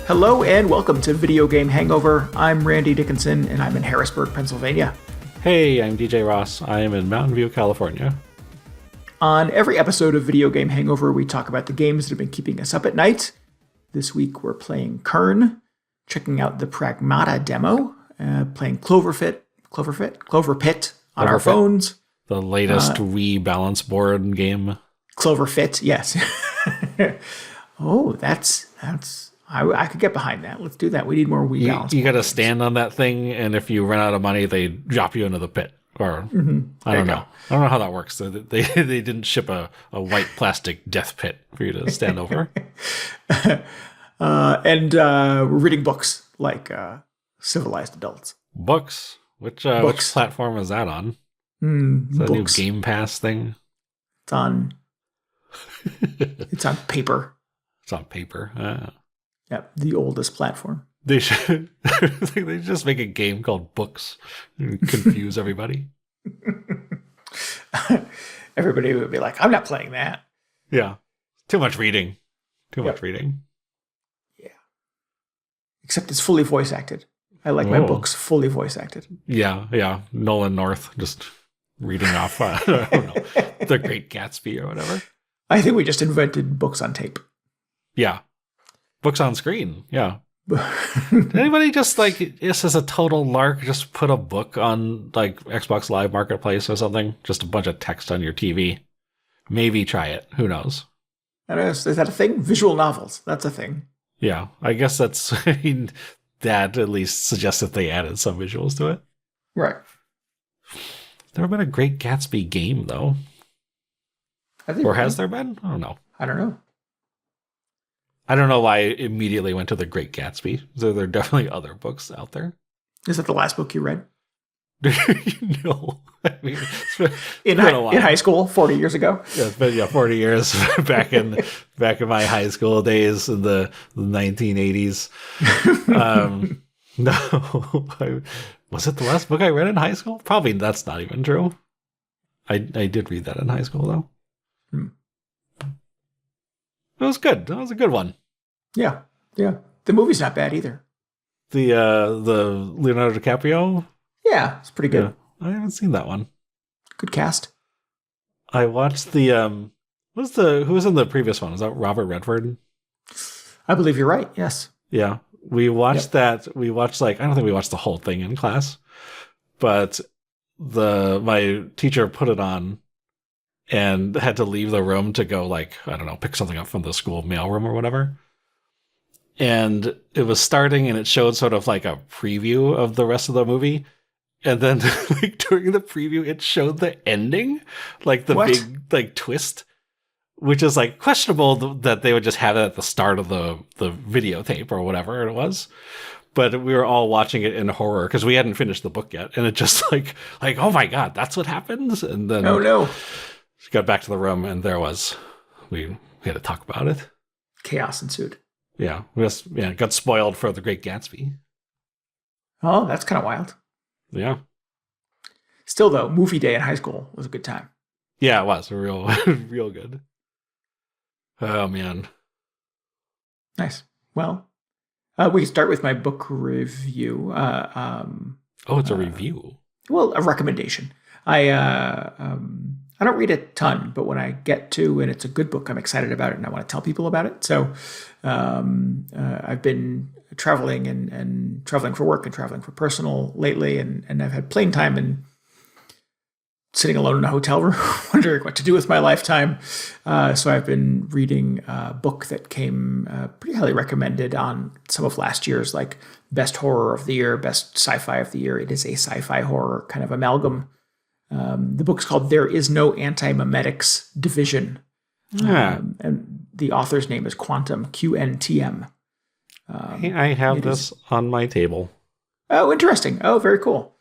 Hello and welcome to Video Game Hangover. I'm Randy Dickinson and I'm in Harrisburg, Pennsylvania. Hey, I'm DJ Ross. I am in Mountain View, California. On every episode of Video Game Hangover, we talk about the games that have been keeping us up at night. This week we're playing Cairn, checking out the Pragmata demo, playing Cloverpit on our phones. The latest Wii balance board game. Cloverpit, yes. Oh, that's I could get behind that. Let's do that. We need more Wii balance. You got to stand on that thing, and if you run out of money, they drop you into the pit. Or I don't know. I don't know how that works. They didn't ship a white plastic death pit for you to stand over. And we're reading books like civilized adults. Books? Which platform is that on? Is that a new Game Pass thing? It's on paper. It's on paper. Yep, the oldest platform. They should they just make a game called Books and confuse everybody. Everybody would be like, I'm not playing that. Yeah. Too much reading. Much reading. Yeah. Except it's fully voice acted. I like my books fully voice acted. Yeah. Nolan North just reading off I don't know, The Great Gatsby or whatever. I think we just invented books on tape. Yeah. Books on screen. Yeah. Did anybody just this is a total lark, just put a book on like Xbox Live Marketplace or something? Just a bunch of text on your TV. Maybe try it. Who knows? I don't know. Is that a thing? Visual novels. That's a thing. Yeah. I guess that at least suggests that they added some visuals to it. Right. Never been a Great Gatsby game though. Or has there been? I don't know. I don't know. I don't know why I immediately went to The Great Gatsby. So there are definitely other books out there. Is that the last book you read? No. I mean, in high school, 40 years ago? Yeah, it's been 40 years back in my high school days in the 1980s. No. Was it the last book I read in high school? Probably that's not even true. I did read that in high school, though. It was good. That was a good one. Yeah. The movie's not bad either. The Leonardo DiCaprio? Yeah, it's pretty good. Yeah, I haven't seen that one. Good cast. I watched the who was in the previous one? Was that Robert Redford? I believe you're right, yes. Yeah. We watched that. We watched I don't think we watched the whole thing in class, but my teacher put it on and had to leave the room to go I don't know, pick something up from the school mailroom or whatever. And it was starting and it showed sort of like a preview of the rest of the movie. And then during the preview, it showed the ending, the big twist, which is questionable that they would just have it at the start of the videotape or whatever it was. But we were all watching it in horror because we hadn't finished the book yet. And it just oh my God, that's what happens. And then, oh no. She got back to the room, and we had to talk about it. Chaos ensued. Yeah, got spoiled for The Great Gatsby. Oh, that's kind of wild. Yeah. Still, though, movie day in high school was a good time. Yeah, it was real good. Oh man. Nice. Well, we can start with my book review. It's a review. Well, a recommendation. I don't read a ton, but when I get to, and it's a good book, I'm excited about it and I want to tell people about it. So I've been traveling and traveling for work and traveling for personal lately, and I've had plane time and sitting alone in a hotel room wondering what to do with my lifetime. So I've been reading a book that came pretty highly recommended on some of last year's best horror of the year, best sci-fi of the year. It is a sci-fi horror kind of amalgam. The book's called There Is No Anti-Memetics Division. And the author's name is Quantum, QNTM. I have this on my table. Oh, interesting. Oh, very cool.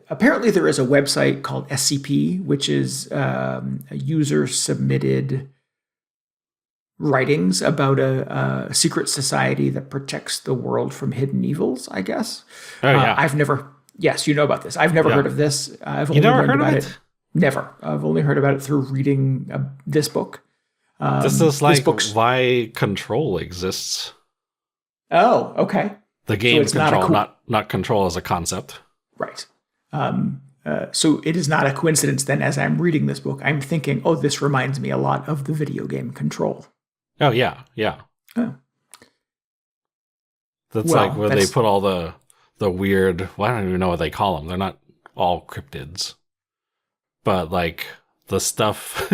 Apparently there is a website called SCP, which is a user-submitted writings about a secret society that protects the world from hidden evils, I guess. Oh, yeah. Yes, you know about this. I've never heard of this. I've only never learned heard about of it? Never. I've only heard about it through reading this book. This is This like book's why Control exists. oh, okay. The game it's not a Control, not Control as a concept. Right. So it is not a coincidence then, as I'm reading this book, I'm thinking, oh, this reminds me a lot of the video game Control. Oh, yeah, yeah. Oh. That's Well, like where they put all the weird, well, I don't even know what they call them. They're not all cryptids. But like the stuff,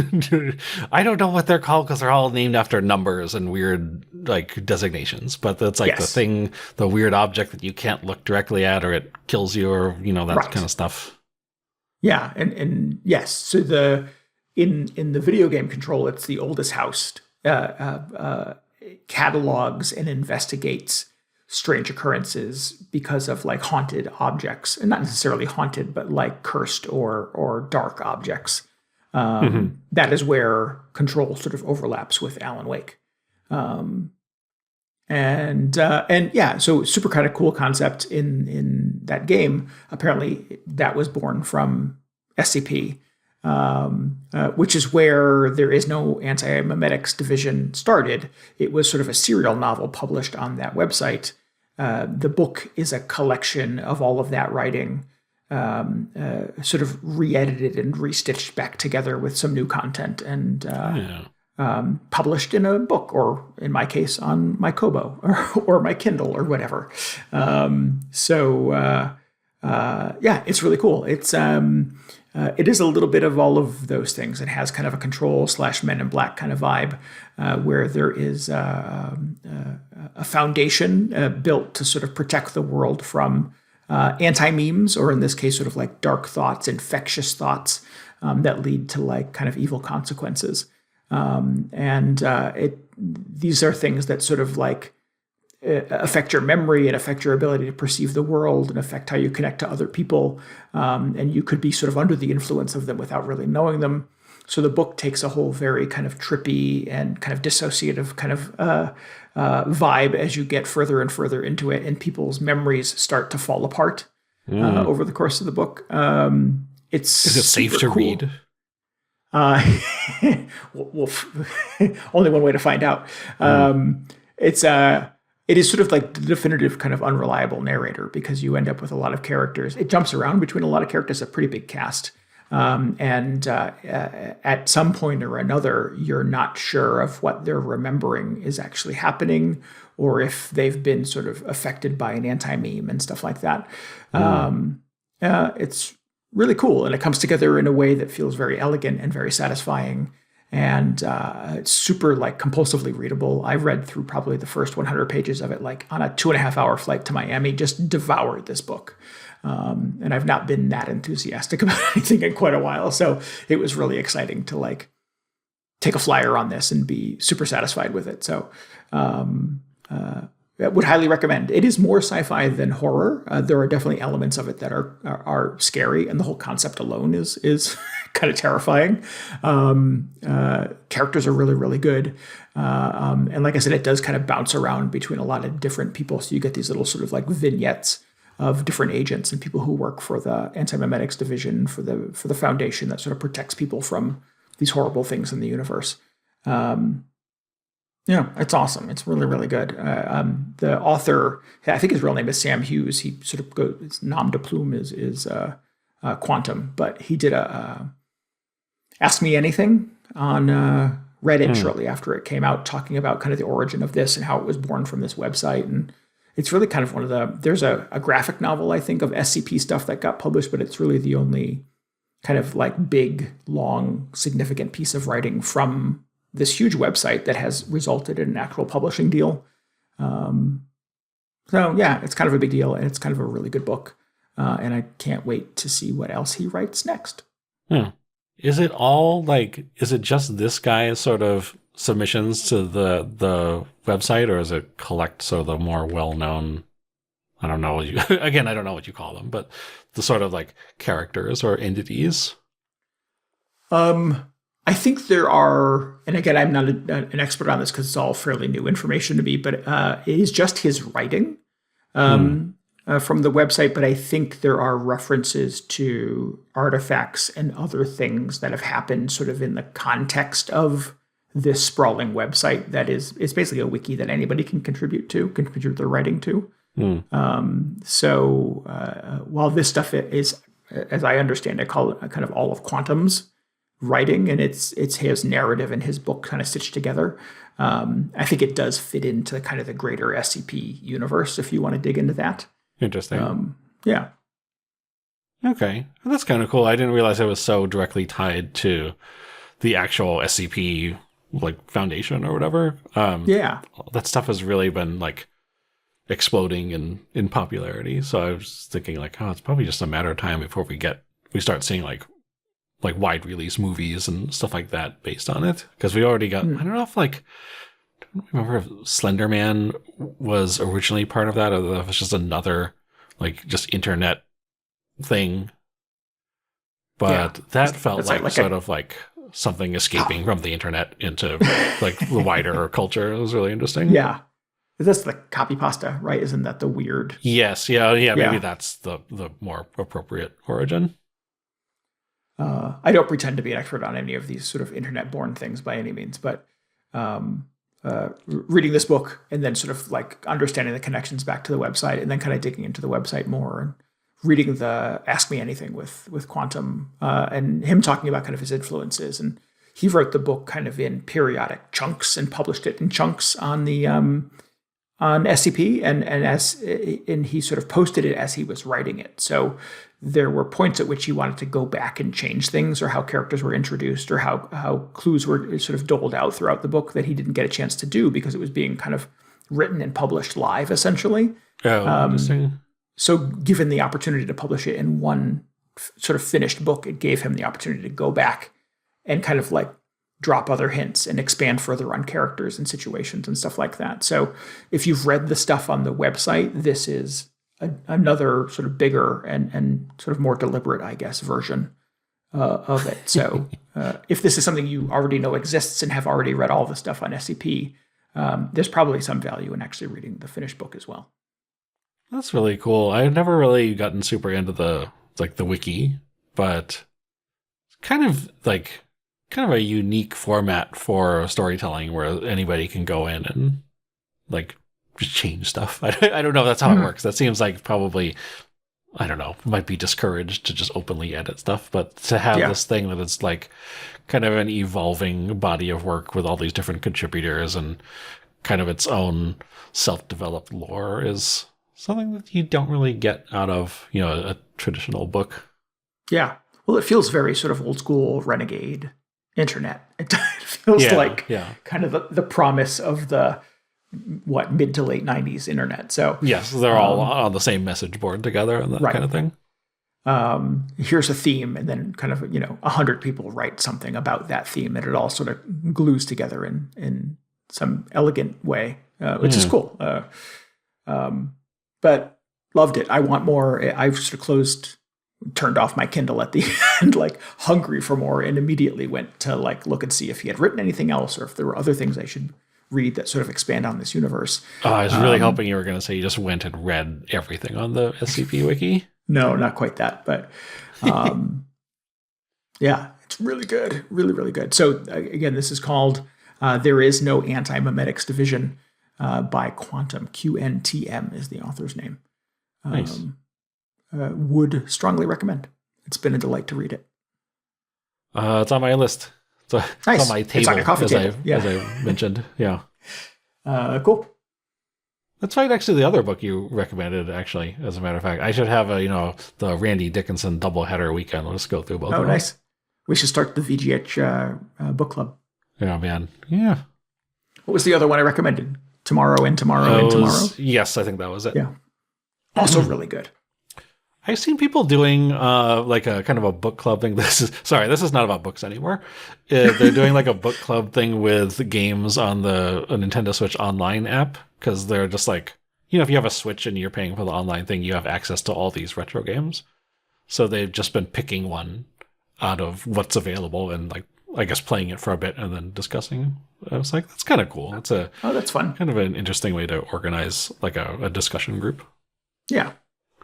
I don't know what they're called because they're all named after numbers and weird like designations. But that's like the thing, the weird object that you can't look directly at or it kills you or, that kind of stuff. Yeah, and yes, so in the video game Control, it's the oldest house catalogs and investigates strange occurrences because of like haunted objects, and not necessarily haunted, but like cursed or dark objects. That is where Control sort of overlaps with Alan Wake. And yeah, so super kind of cool concept in that game. Apparently, that was born from SCP, which is where there is no Anti-Memetics division started. It was sort of a serial novel published on that website. The book is a collection of all of that writing, sort of re-edited and restitched back together with some new content and published in a book, or in my case, on my Kobo or my Kindle or whatever. Yeah, it's really cool. It is a little bit of all of those things. It has kind of a Control / Men in Black kind of vibe, where there is a foundation built to sort of protect the world from anti-memes, or in this case, sort of like dark thoughts, infectious thoughts that lead to like kind of evil consequences. These are things that sort of like affect your memory and affect your ability to perceive the world and affect how you connect to other people. And you could be sort of under the influence of them without really knowing them. So the book takes a whole very kind of trippy and kind of dissociative kind of vibe as you get further and further into it, and people's memories start to fall apart over the course of the book. Is it safe to read? Well, only one way to find out. It is sort of like the definitive kind of unreliable narrator, because you end up with a lot of characters. It jumps around between a lot of characters, a pretty big cast. At some point or another, you're not sure of what they're remembering is actually happening, or if they've been sort of affected by an anti-meme and stuff like that. It's really cool, and it comes together in a way that feels very elegant and very satisfying. And it's super like compulsively readable. I read through probably the first 100 pages of it, like on a 2.5-hour flight to Miami, just devoured this book. And I've not been that enthusiastic about anything in quite a while. So it was really exciting to like take a flyer on this and be super satisfied with it. So I would highly recommend. It is more sci-fi than horror. There are definitely elements of it that are scary, and the whole concept alone is kind of terrifying. Characters are really, really good. And like I said, it does kind of bounce around between a lot of different people. So you get these little sort of like vignettes of different agents and people who work for the Anti-Memetics division, for the foundation that sort of protects people from these horrible things in the universe. Yeah, it's awesome. It's really, really good. The author, I think his real name is Sam Hughes. He sort of goes, his nom de plume is Quantum, but he did a Ask Me Anything on Reddit shortly after it came out, talking about kind of the origin of this and how it was born from this website. And it's really kind of one of there's a graphic novel, I think, of SCP stuff that got published, but it's really the only kind of like big, long, significant piece of writing from this huge website that has resulted in an actual publishing deal. So yeah, it's kind of a big deal, and it's kind of a really good book. And I can't wait to see what else he writes next. Is it all like, is it just this guy's sort of submissions to the website, or is it collect sort of the more well-known, I don't know, again, I don't know what you call them, but the sort of like characters or entities? I think there are, and again, I'm not an expert on this because it's all fairly new information to me, but it is just his writing from the website. But I think there are references to artifacts and other things that have happened sort of in the context of this sprawling website that it's basically a wiki that anybody can contribute their writing to. So while this stuff is, as I understand, I call it kind of all of Quantum's writing, and it's his narrative and his book kind of stitched together. I think it does fit into kind of the greater SCP universe if you want to dig into that. Interesting. Yeah. Okay. Well, that's kind of cool. I didn't realize it was so directly tied to the actual SCP like foundation or whatever. Yeah. That stuff has really been like exploding in popularity. So I was thinking like, oh, it's probably just a matter of time before we start seeing like wide release movies and stuff like that based on it. Because we already got, I don't know if I don't remember if Slender Man was originally part of that, or if it's just another like just internet thing. But that felt like sort of like something escaping from the internet into like the wider culture. It was really interesting. Yeah. That's the copy pasta, right? Isn't that the weird? Yes. Yeah. Maybe that's the more appropriate origin. I don't pretend to be an expert on any of these sort of internet-born things by any means, but reading this book and then sort of like understanding the connections back to the website, and then kind of digging into the website more, and reading the Ask Me Anything with Quantum, and him talking about kind of his influences. And he wrote the book kind of in periodic chunks and published it in chunks on the on SCP, and he sort of posted it as he was writing it. So there were points at which he wanted to go back and change things, or how characters were introduced, or how clues were sort of doled out throughout the book that he didn't get a chance to do because it was being kind of written and published live, essentially. Oh, interesting. So given the opportunity to publish it in one sort of finished book, it gave him the opportunity to go back and kind of like drop other hints and expand further on characters and situations and stuff like that. So if you've read the stuff on the website, this is another sort of bigger and sort of more deliberate, I guess, version of it. So if this is something you already know exists and have already read all the stuff on SCP, there's probably some value in actually reading the finished book as well. That's really cool. I've never really gotten super into the wiki, but kind of a unique format for storytelling where anybody can go in and like just change stuff. I don't know if that's how it works. That seems like probably, I don't know, might be discouraged to just openly edit stuff, but to have this thing that it's like kind of an evolving body of work with all these different contributors and kind of its own self-developed lore is something that you don't really get out of, a traditional book. Yeah. Well, it feels very sort of old school renegade internet. It feels kind of the promise of the mid to late 90s internet. So yes, they're all on the same message board together and that kind of thing. Here's a theme, and then kind of 100 people write something about that theme, and it all sort of glues together in some elegant way, which is cool. But loved it. I want more. I sort of turned off my Kindle at the end, like hungry for more, and immediately went to like look and see if he had written anything else, or if there were other things I should read that sort of expand on this universe. Oh, I was really hoping you were going to say you just went and read everything on the SCP wiki. No, not quite that, but yeah, it's really good. Really, really good. So again, this is called There Is No Anti-Memetics Division by Quantum. QNTM is the author's name. Nice. Would strongly recommend. It's been a delight to read it. It's on my list. Nice. It's on my table, it's on your coffee table. As I mentioned. Yeah. Cool. That's right. Actually, the other book you recommended, actually, as a matter of fact, I should have the Randy Dickinson doubleheader weekend. Let's go through both of them. Oh, nice. We should start the VGH book club. Yeah, man. Yeah. What was the other one I recommended? Tomorrow and Tomorrow and Tomorrow? Yes, I think that was it. Yeah. Also really good. I've seen people doing like a kind of a book club thing. This is not about books anymore. They're doing like a book club thing with games on the Nintendo Switch Online app, because they're just like, if you have a Switch and you're paying for the online thing, you have access to all these retro games. So they've just been picking one out of what's available and like, I guess, playing it for a bit and then discussing. I was like, that's kind of cool. That's fun. Kind of an interesting way to organize like a discussion group. Yeah.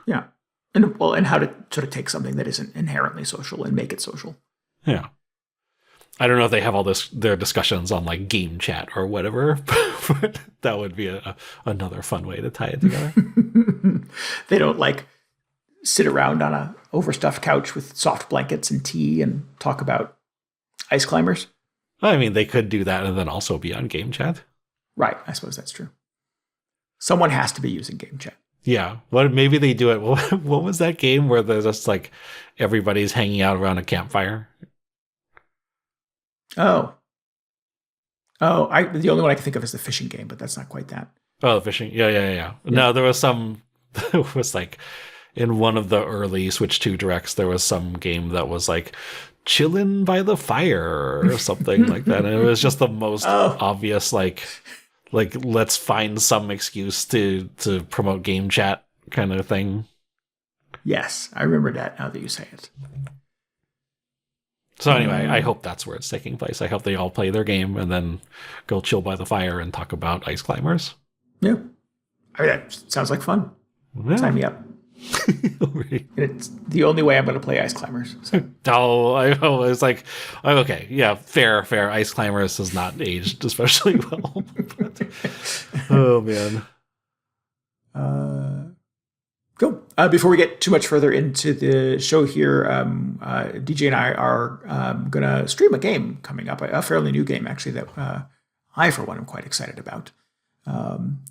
Yeah. And how to sort of take something that isn't inherently social and make it social. Yeah. I don't know if they have all their discussions on like game chat or whatever, but that would be another fun way to tie it together. They don't like sit around on a overstuffed couch with soft blankets and tea and talk about ice climbers. I mean, they could do that and then also be on game chat. Right. I suppose that's true. Someone has to be using game chat. Yeah. What maybe they do it. What was that game where there's just like everybody's hanging out around a campfire? Oh, the only one I can think of is the fishing game, but that's not quite that. Oh, the fishing. Yeah. No, there was some. There was like in one of the early Switch 2 directs, there was some game that was like chilling by the fire or something like that, and it was just the most obvious like let's find some excuse to promote game chat kind of thing. Yes, I remember that now that you say it. So anyway, I hope that's where it's taking place. I hope they all play their game and then go chill by the fire and talk about ice climbers. Yeah. I mean, that sounds like fun. Yeah. Sign me up. It's the only way I'm going to play ice climbers. So. Oh, I was like, okay, yeah, fair. Ice climbers has not aged especially well. But, oh, man. Cool. Before we get too much further into the show here, DJ and I are going to stream a game coming up, a fairly new game, actually, that I, for one, am quite excited about.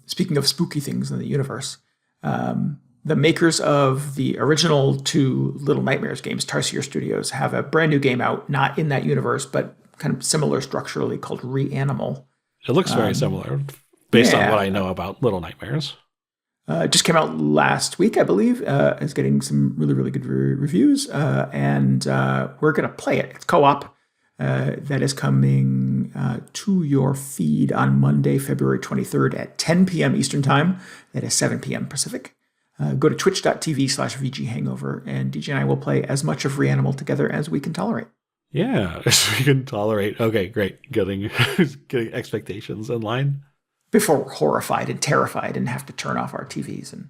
Speaking of spooky things in the universe, the makers of the original 2 Little Nightmares games, Tarsier Studios, have a brand new game out, not in that universe, but kind of similar structurally, called Reanimal. It looks very similar, based on what I know about Little Nightmares. It just came out last week, I believe. It's getting some really, really good reviews. And we're going to play it. It's co-op. That is coming to your feed on Monday, February 23rd at 10 p.m. Eastern Time. That is 7 p.m. Pacific. Go to twitch.tv/VGHangover, and DJ and I will play as much of Reanimal together as we can tolerate. Yeah, as we can tolerate. Okay, great. Getting expectations in line. Before we're horrified and terrified and have to turn off our TVs. And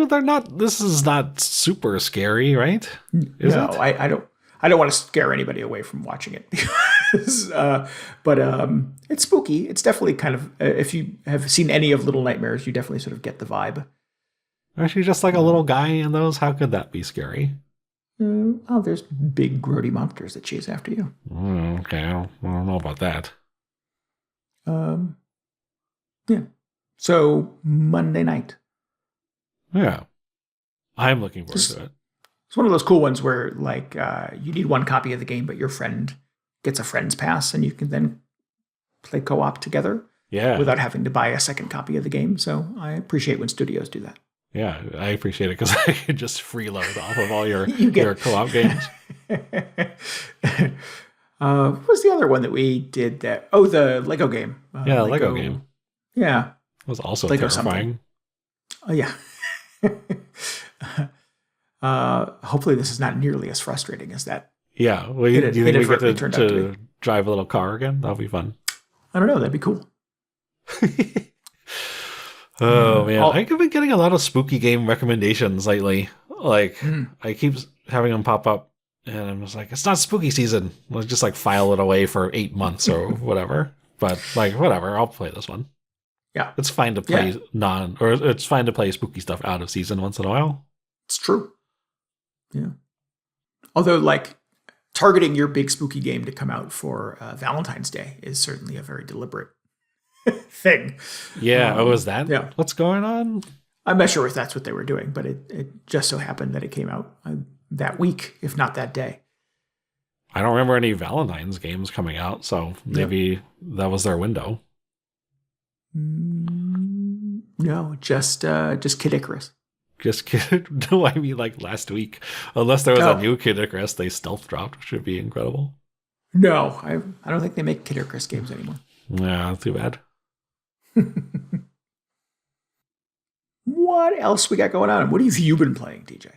they're not. This is not super scary, right? Is it? I don't want to scare anybody away from watching it, because, but it's spooky. It's definitely kind of, if you have seen any of Little Nightmares, you definitely sort of get the vibe. Actually, just like a little guy in those. How could that be scary? There's big grody monsters that chase after you. Okay, I don't know about that. Yeah. So Monday night. Yeah. I'm looking forward to it. It's one of those cool ones where like you need one copy of the game, but your friend gets a friend's pass and you can then play co-op together. Yeah. Without having to buy a second copy of the game. So I appreciate when studios do that. Yeah, I appreciate it because I can just freeload off of all your co-op games. What was the other one that we did? The Lego game. Lego game. Yeah. It was also Lego terrifying. Yeah. Hopefully this is not nearly as frustrating as that. Yeah. Well, do you think we get to drive a little car again? That'll be fun. I don't know. That'd be cool. Oh, man. I've been getting a lot of spooky game recommendations lately. Like, I keep having them pop up. And I'm just like, it's not spooky season. Let's just like file it away for 8 months or whatever. But like, whatever, I'll play this one. Yeah. It's fine to play it's fine to play spooky stuff out of season once in a while. It's true. Yeah. Although like targeting your big spooky game to come out for Valentine's Day is certainly a very deliberate thing. Yeah. Was that? Yeah. What's going on? I'm not sure if that's what they were doing, but it just so happened that it came out that week, if not that day. I don't remember any Valentine's games coming out, so maybe that was their window. No, just Kid Icarus. Just Kid? No, I mean like last week. Unless there was a new Kid Icarus they stealth dropped, which would be incredible. No, I don't think they make Kid Icarus games anymore. Yeah, too bad. What else we got going on? What have you been playing, DJ?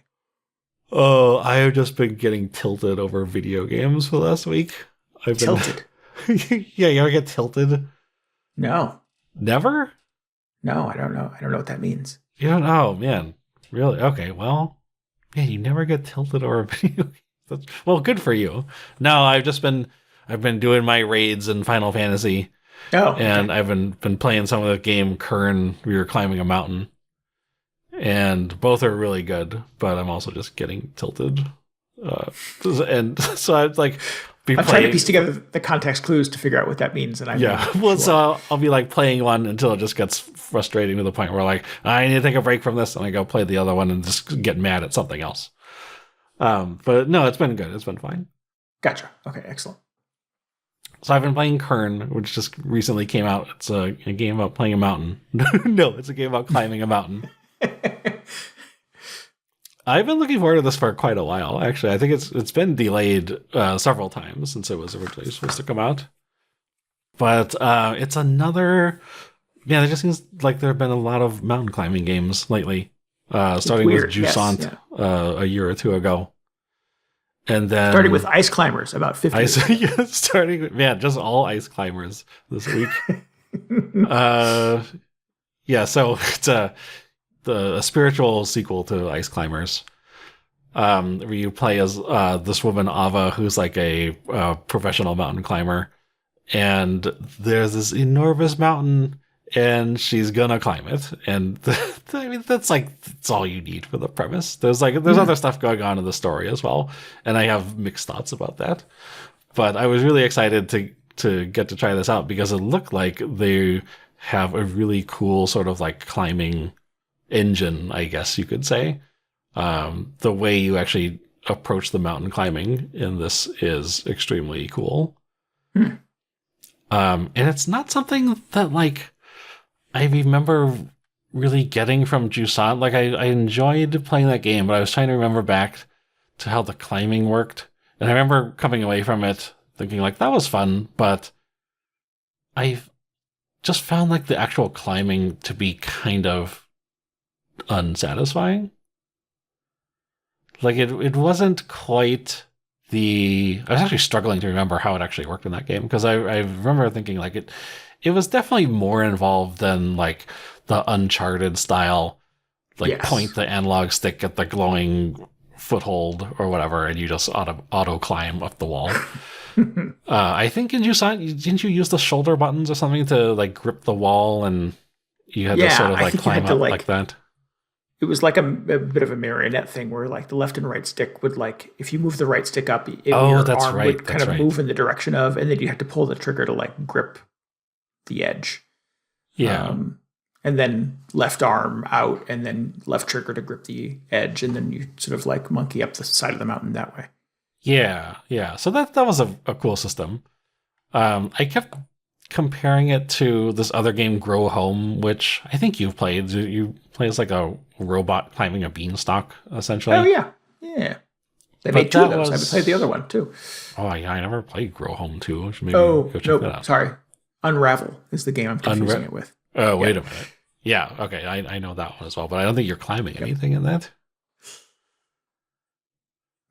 Oh, I have just been getting tilted over video games for the last week. Tilted? Yeah, you ever get tilted? No. Never? No, I don't know. I don't know what that means. You don't know, man. Really? Okay, well, man, you never get tilted over video games. Well, good for you. No, I've been doing my raids in Final Fantasy. Oh, And okay. I've been playing some of the game Cairn. We were climbing a mountain, and both are really good. But I'm also just getting tilted, and so I'd like be I'm trying to playing. piece together the context clues to figure out what that means, and I'm Yeah, not well, so sure. I'll be like playing one until it just gets frustrating to the point where like I need to take a break from this, and I go play the other one and just get mad at something else. But no, it's been good. It's been fine. Gotcha. Okay, excellent. So I've been playing Cairn, which just recently came out. It's a game about playing a mountain. No, it's a game about climbing a mountain. I've been looking forward to this for quite a while. Actually, I think it's been delayed several times since it was originally supposed to come out. But it's another. Yeah, it just seems like there have been a lot of mountain climbing games lately. It's Starting with weird. Yes. Jusant Yeah. a year or two ago, and Starting with then ice climbers about 50 years ago. yeah, starting with, man, just all ice climbers this week. Uh, yeah, so it's a spiritual sequel to Ice Climbers, where you play as this woman Ava, who's like a professional mountain climber, and there's this enormous mountain, and she's gonna climb it, and I mean that's all you need for the premise. There's other stuff going on in the story as well, and I have mixed thoughts about that, but I was really excited to get to try this out because it looked like they have a really cool sort of like climbing engine, I guess you could say. The way you actually approach the mountain climbing in this is extremely cool. Hmm. And it's not something that like I remember really getting from Jusant. Like I enjoyed playing that game, but I was trying to remember back to how the climbing worked. And I remember coming away from it thinking like that was fun, but I just found like the actual climbing to be kind of unsatisfying. Like it wasn't quite I was actually struggling to remember how it actually worked in that game because I remember thinking like it was definitely more involved than like the Uncharted style, like Yes. point the analog stick at the glowing foothold or whatever, and you just auto climb up the wall. I think in Jusant, didn't you use the shoulder buttons or something to like grip the wall, and you had to sort Yeah, of I like think you climb had to up like like that? it was like a bit of a marionette thing where like the left and right stick would like if you move the right stick up, Oh, your that's arm right. would kind That's of right. move in the direction of, and then you had to pull the trigger to like grip the edge. Yeah. Um, and then left arm out, and then left trigger to grip the edge, and then you sort of like monkey up the side of the mountain that way. Yeah. Yeah. So that was a cool system. I kept comparing it to this other game, Grow Home, which I think you've played. You play as like a robot climbing a beanstalk, Oh essentially. yeah, yeah. They But made two of that those. I haven't played the was other one too. oh yeah, I never played Grow Home 2. Should maybe Oh go check that nope, out. sorry. Unravel is the game I'm confusing it with. Oh, Yeah, wait a minute. Yeah, okay, I know that one as well, but I don't think you're climbing yep. anything in that.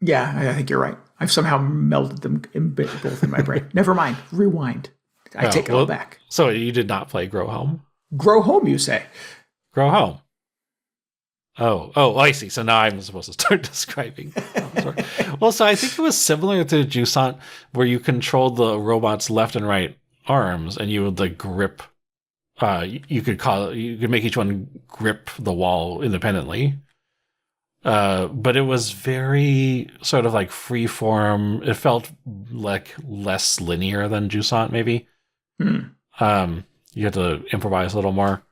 Yeah, I think you're right. I've somehow melded them both in my brain. Never mind. Rewind. I Oh, take it all well, back. so you did not play Grow Home? Grow home, you say? Grow Home. Oh, I see. So now I'm supposed to start describing. Oh, sorry. Well, so I think it was similar to Jusant, where you controlled the robot's left and right arms, and you would like grip. You could make each one grip the wall independently. But it was very sort of like free form. It felt like less linear than Jusant, maybe. Hmm. You had to improvise a little more.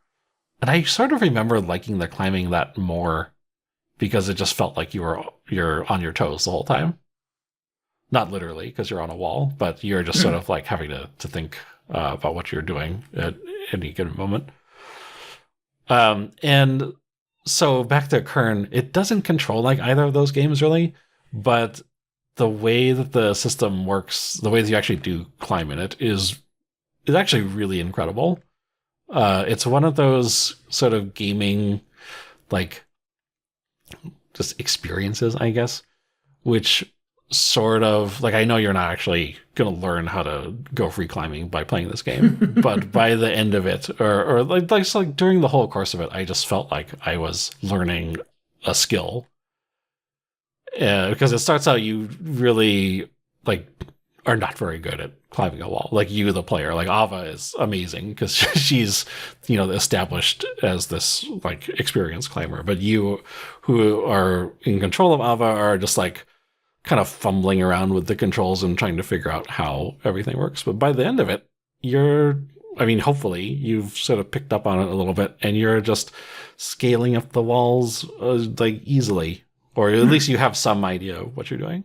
And I sort of remember liking the climbing that more because it just felt like you're on your toes the whole time. Not literally because you're on a wall, but you're just sort Hmm. of like having to think about what you're doing at any given moment. And so back to Kern, it doesn't control like either of those games really, but the way that the system works, the way that you actually do climb in it is actually really incredible. It's one of those sort of gaming, like, just experiences, I guess, which sort of, like, I know you're not actually going to learn how to go free climbing by playing this game, but by the end of it, or so like during the whole course of it, I just felt like I was learning a skill. Because it starts out you really like are not very good at climbing a wall. Like you, the player, like Ava is amazing because she's, established as this like experienced climber. But you, who are in control of Ava, are just like kind of fumbling around with the controls and trying to figure out how everything works. But by the end of it, hopefully you've sort of picked up on it a little bit, and you're just scaling up the walls like easily, or at least you have some idea of what you're doing.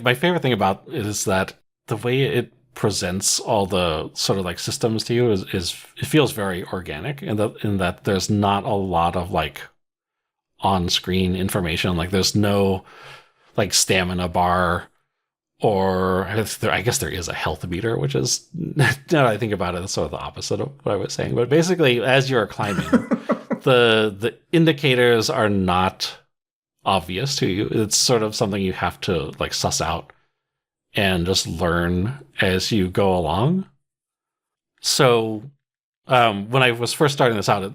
My favorite thing about it is that the way it presents all the sort of like systems to you is it feels very organic, in that there's not a lot of like on-screen information. Like there's no like stamina bar, or I guess there is a health meter, which is, now that I think about it, it's sort of the opposite of what I was saying. But basically, as you're climbing, the indicators are not obvious to you. It's sort of something you have to like suss out and just learn as you go along. So when I was first starting this out,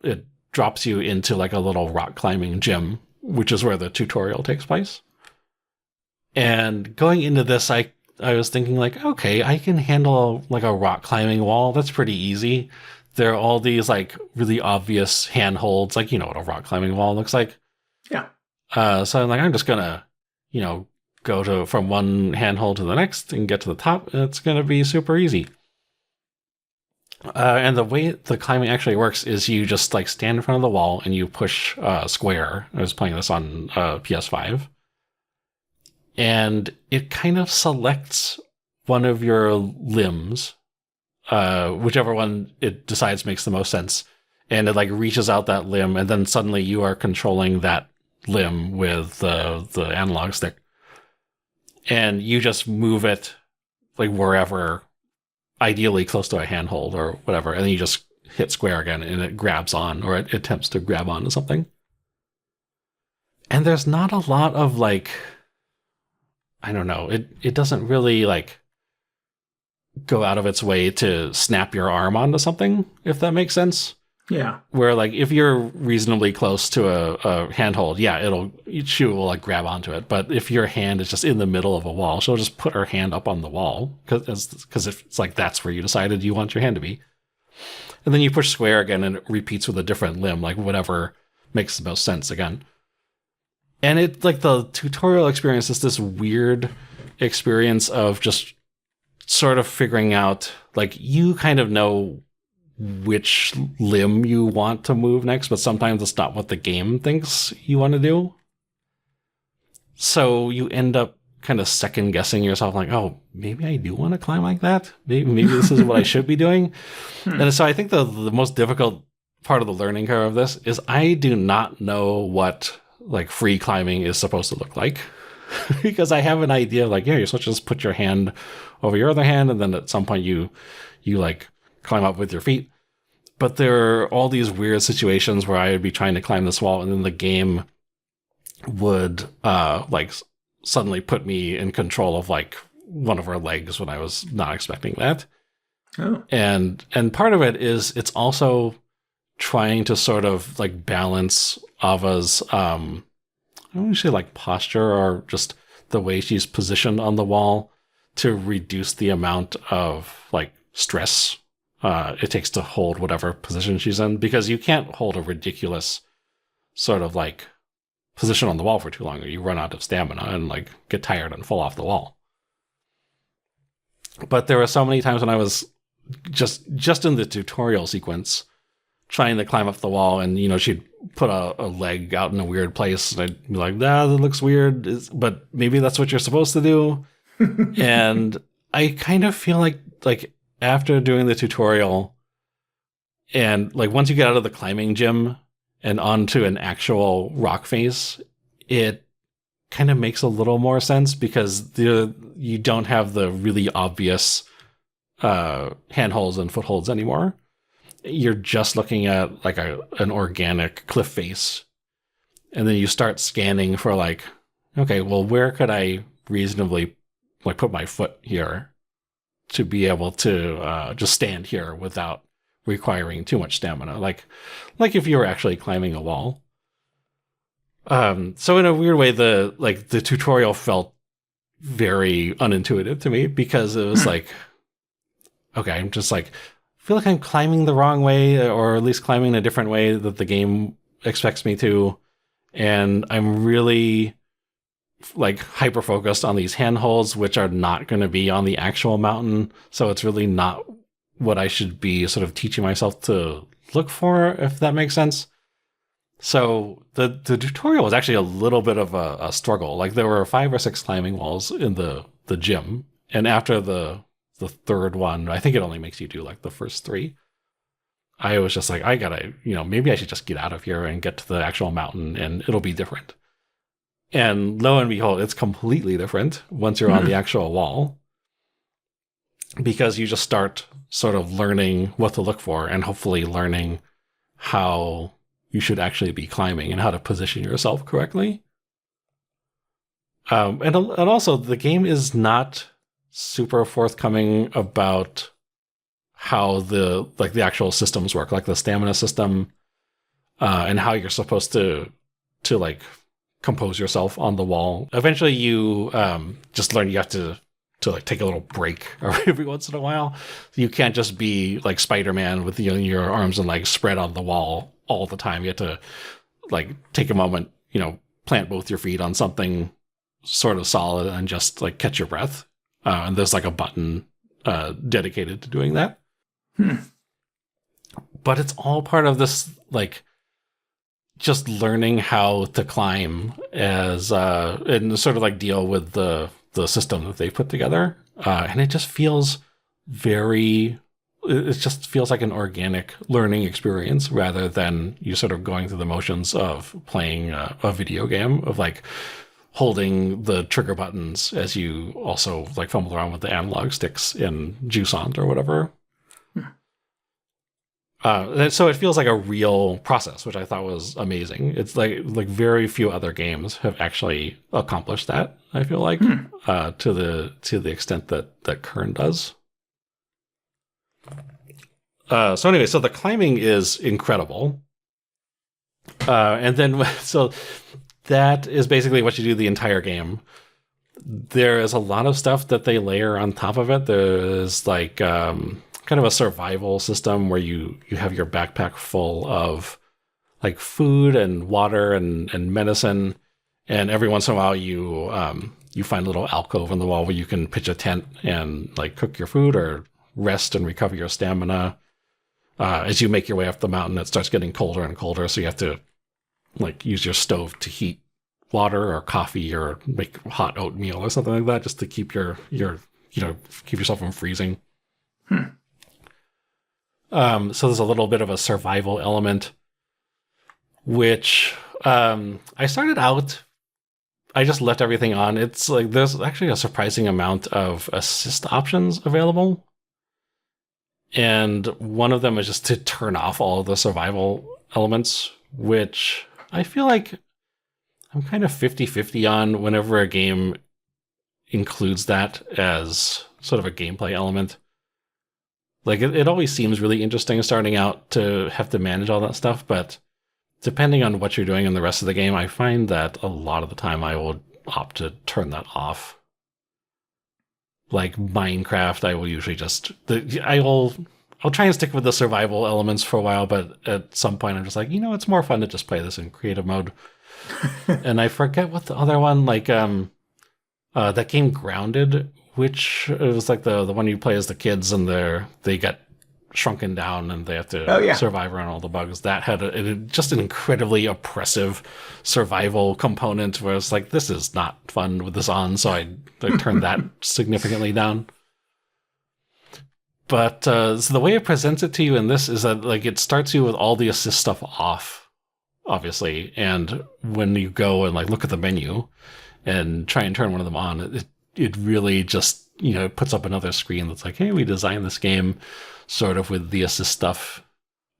it drops you into like a little rock climbing gym, which is where the tutorial takes place. And going into this, I was thinking like, okay, I can handle like a rock climbing wall. That's pretty easy. There are all these like really obvious handholds, like, what a rock climbing wall looks like. Yeah. So I'm like, I'm just gonna, go from one handhold to the next and get to the top. And it's gonna be super easy. And the way the climbing actually works is you just like stand in front of the wall and you push square. I was playing this on PS5. And it kind of selects one of your limbs, whichever one it decides makes the most sense. And it like reaches out that limb, and then suddenly you are controlling that limb with the analog stick. And you just move it like wherever, ideally close to a handhold or whatever, and then you just hit square again and it grabs on, or it attempts to grab onto something. And there's not a lot of like, I don't know, it doesn't really like go out of its way to snap your arm onto something, if that makes sense. Yeah. Where like if you're reasonably close to a handhold, yeah, she will like grab onto it. But if your hand is just in the middle of a wall, she'll just put her hand up on the wall because it's like that's where you decided you want your hand to be. And then you push square again, and it repeats with a different limb, like whatever makes the most sense again. And it like the tutorial experience is this weird experience of just sort of figuring out, like you kind of know which limb you want to move next, but sometimes it's not what the game thinks you want to do. So you end up kind of second guessing yourself, like, oh, maybe I do want to climb like that. Maybe this is what I should be doing. And so I think the most difficult part of the learning curve of this is I do not know what like free climbing is supposed to look like. Because I have an idea, like, yeah, you're supposed to just put your hand over your other hand, and then at some point you like climb up with your feet. But there are all these weird situations where I would be trying to climb this wall, and then the game would like suddenly put me in control of like one of her legs when I was not expecting that. Oh. And part of it is it's also trying to sort of like balance Ava's I don't want to say like posture, or just the way she's positioned on the wall to reduce the amount of like stress it takes to hold whatever position she's in, because you can't hold a ridiculous sort of like position on the wall for too long, or you run out of stamina and like get tired and fall off the wall. But there were so many times when I was just in the tutorial sequence trying to climb up the wall, and she'd put a leg out in a weird place, and I'd be like, that looks weird, but maybe that's what you're supposed to do. And I kind of feel like after doing the tutorial, and like once you get out of the climbing gym and onto an actual rock face, it kind of makes a little more sense, because you don't have the really obvious handholds and footholds anymore. You're just looking at like an organic cliff face, and then you start scanning for like, okay, well, where could I reasonably like put my foot here to be able to just stand here without requiring too much stamina, like if you were actually climbing a wall. So in a weird way, the tutorial felt very unintuitive to me because it was like, okay, I'm just like, feel like I'm climbing the wrong way, or at least climbing in a different way that the game expects me to. And I'm really like hyper focused on these handholds, which are not going to be on the actual mountain. So it's really not what I should be sort of teaching myself to look for, if that makes sense. So the tutorial was actually a little bit of a struggle. Like there were 5 or 6 climbing walls in the gym. And after the third one, I think it only makes you do like the first 3. I was just like, I gotta, maybe I should just get out of here and get to the actual mountain and it'll be different. And lo and behold, it's completely different once you're on the actual wall, because you just start sort of learning what to look for and hopefully learning how you should actually be climbing and how to position yourself correctly. And also the game is not super forthcoming about how the actual systems work, like the stamina system, and how you're supposed to like compose yourself on the wall. Eventually you just learn you have to like take a little break every once in a while. You can't just be like Spider-Man with your arms and legs spread on the wall all the time. You have to like take a moment, plant both your feet on something sort of solid and just like catch your breath. And there's like a button dedicated to doing that. But it's all part of this like just learning how to climb as and sort of like deal with the system that they put together. And it just feels it just feels like an organic learning experience rather than you sort of going through the motions of playing a video game of like holding the trigger buttons as you also like fumble around with the analog sticks in Jusant or whatever. So it feels like a real process, which I thought was amazing. It's like very few other games have actually accomplished that. I feel like to the extent that Cairn does. So anyway, so the climbing is incredible, and then so that is basically what you do the entire game. There is a lot of stuff that they layer on top of it. There's like kind of a survival system where you have your backpack full of like food and water and medicine, and every once in a while you find a little alcove in the wall where you can pitch a tent and like cook your food or rest and recover your stamina. As you make your way up the mountain, it starts getting colder and colder, so you have to like use your stove to heat water or coffee or make hot oatmeal or something like that just to keep your keep yourself from freezing. So there's a little bit of a survival element, which I started out, I just left everything on. It's like there's actually a surprising amount of assist options available. And one of them is just to turn off all of the survival elements, which I feel like I'm kind of 50-50 on whenever a game includes that as sort of a gameplay element. Like, it always seems really interesting starting out to have to manage all that stuff, but depending on what you're doing in the rest of the game, I find that a lot of the time I will opt to turn that off. Like Minecraft, I will usually I'll try and stick with the survival elements for a while, but at some point I'm just like, it's more fun to just play this in creative mode. And I forget what the other one, like that game Grounded, which it was like the one you play as the kids and they get shrunken down and they have to survive around all the bugs. That had just an incredibly oppressive survival component where it's like, this is not fun with this on, so I turned that significantly down. But so the way it presents it to you in this is that like it starts you with all the assist stuff off, obviously, and when you go and like look at the menu and try and turn one of them on, it really just puts up another screen that's like, hey, we designed this game sort of with the assist stuff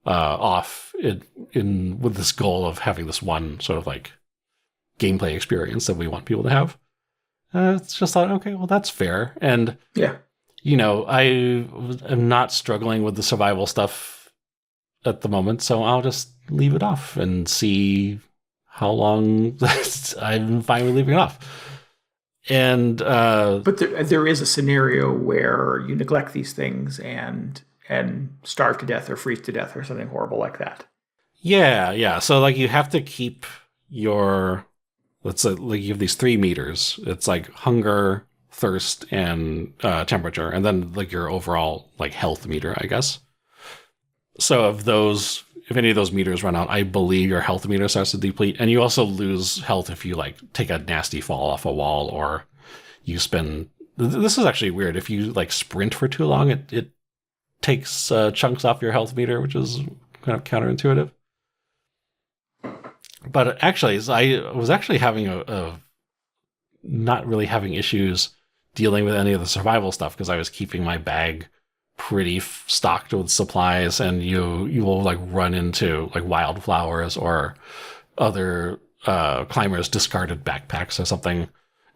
off with this goal of having this one sort of like gameplay experience that we want people to have. It's just thought, okay, well, that's fair. And yeah, I am not struggling with the survival stuff at the moment, so I'll just leave it off and see how long I'm fine with leaving it off. And but there is a scenario where you neglect these things and starve to death or freeze to death or something horrible like that. Yeah. So like you have to keep your, let's say like you have these 3 meters. It's like hunger, thirst, and temperature, and then like your overall like health meter, I guess. So if any of those meters run out, I believe your health meter starts to deplete, and you also lose health if you like take a nasty fall off a wall or you spin. This is actually weird. If you like sprint for too long, it takes chunks off your health meter, which is kind of counterintuitive. But actually, I was actually having a not really having issues dealing with any of the survival stuff because I was keeping my bag pretty stocked with supplies, and you will like run into like wildflowers or other climbers' discarded backpacks or something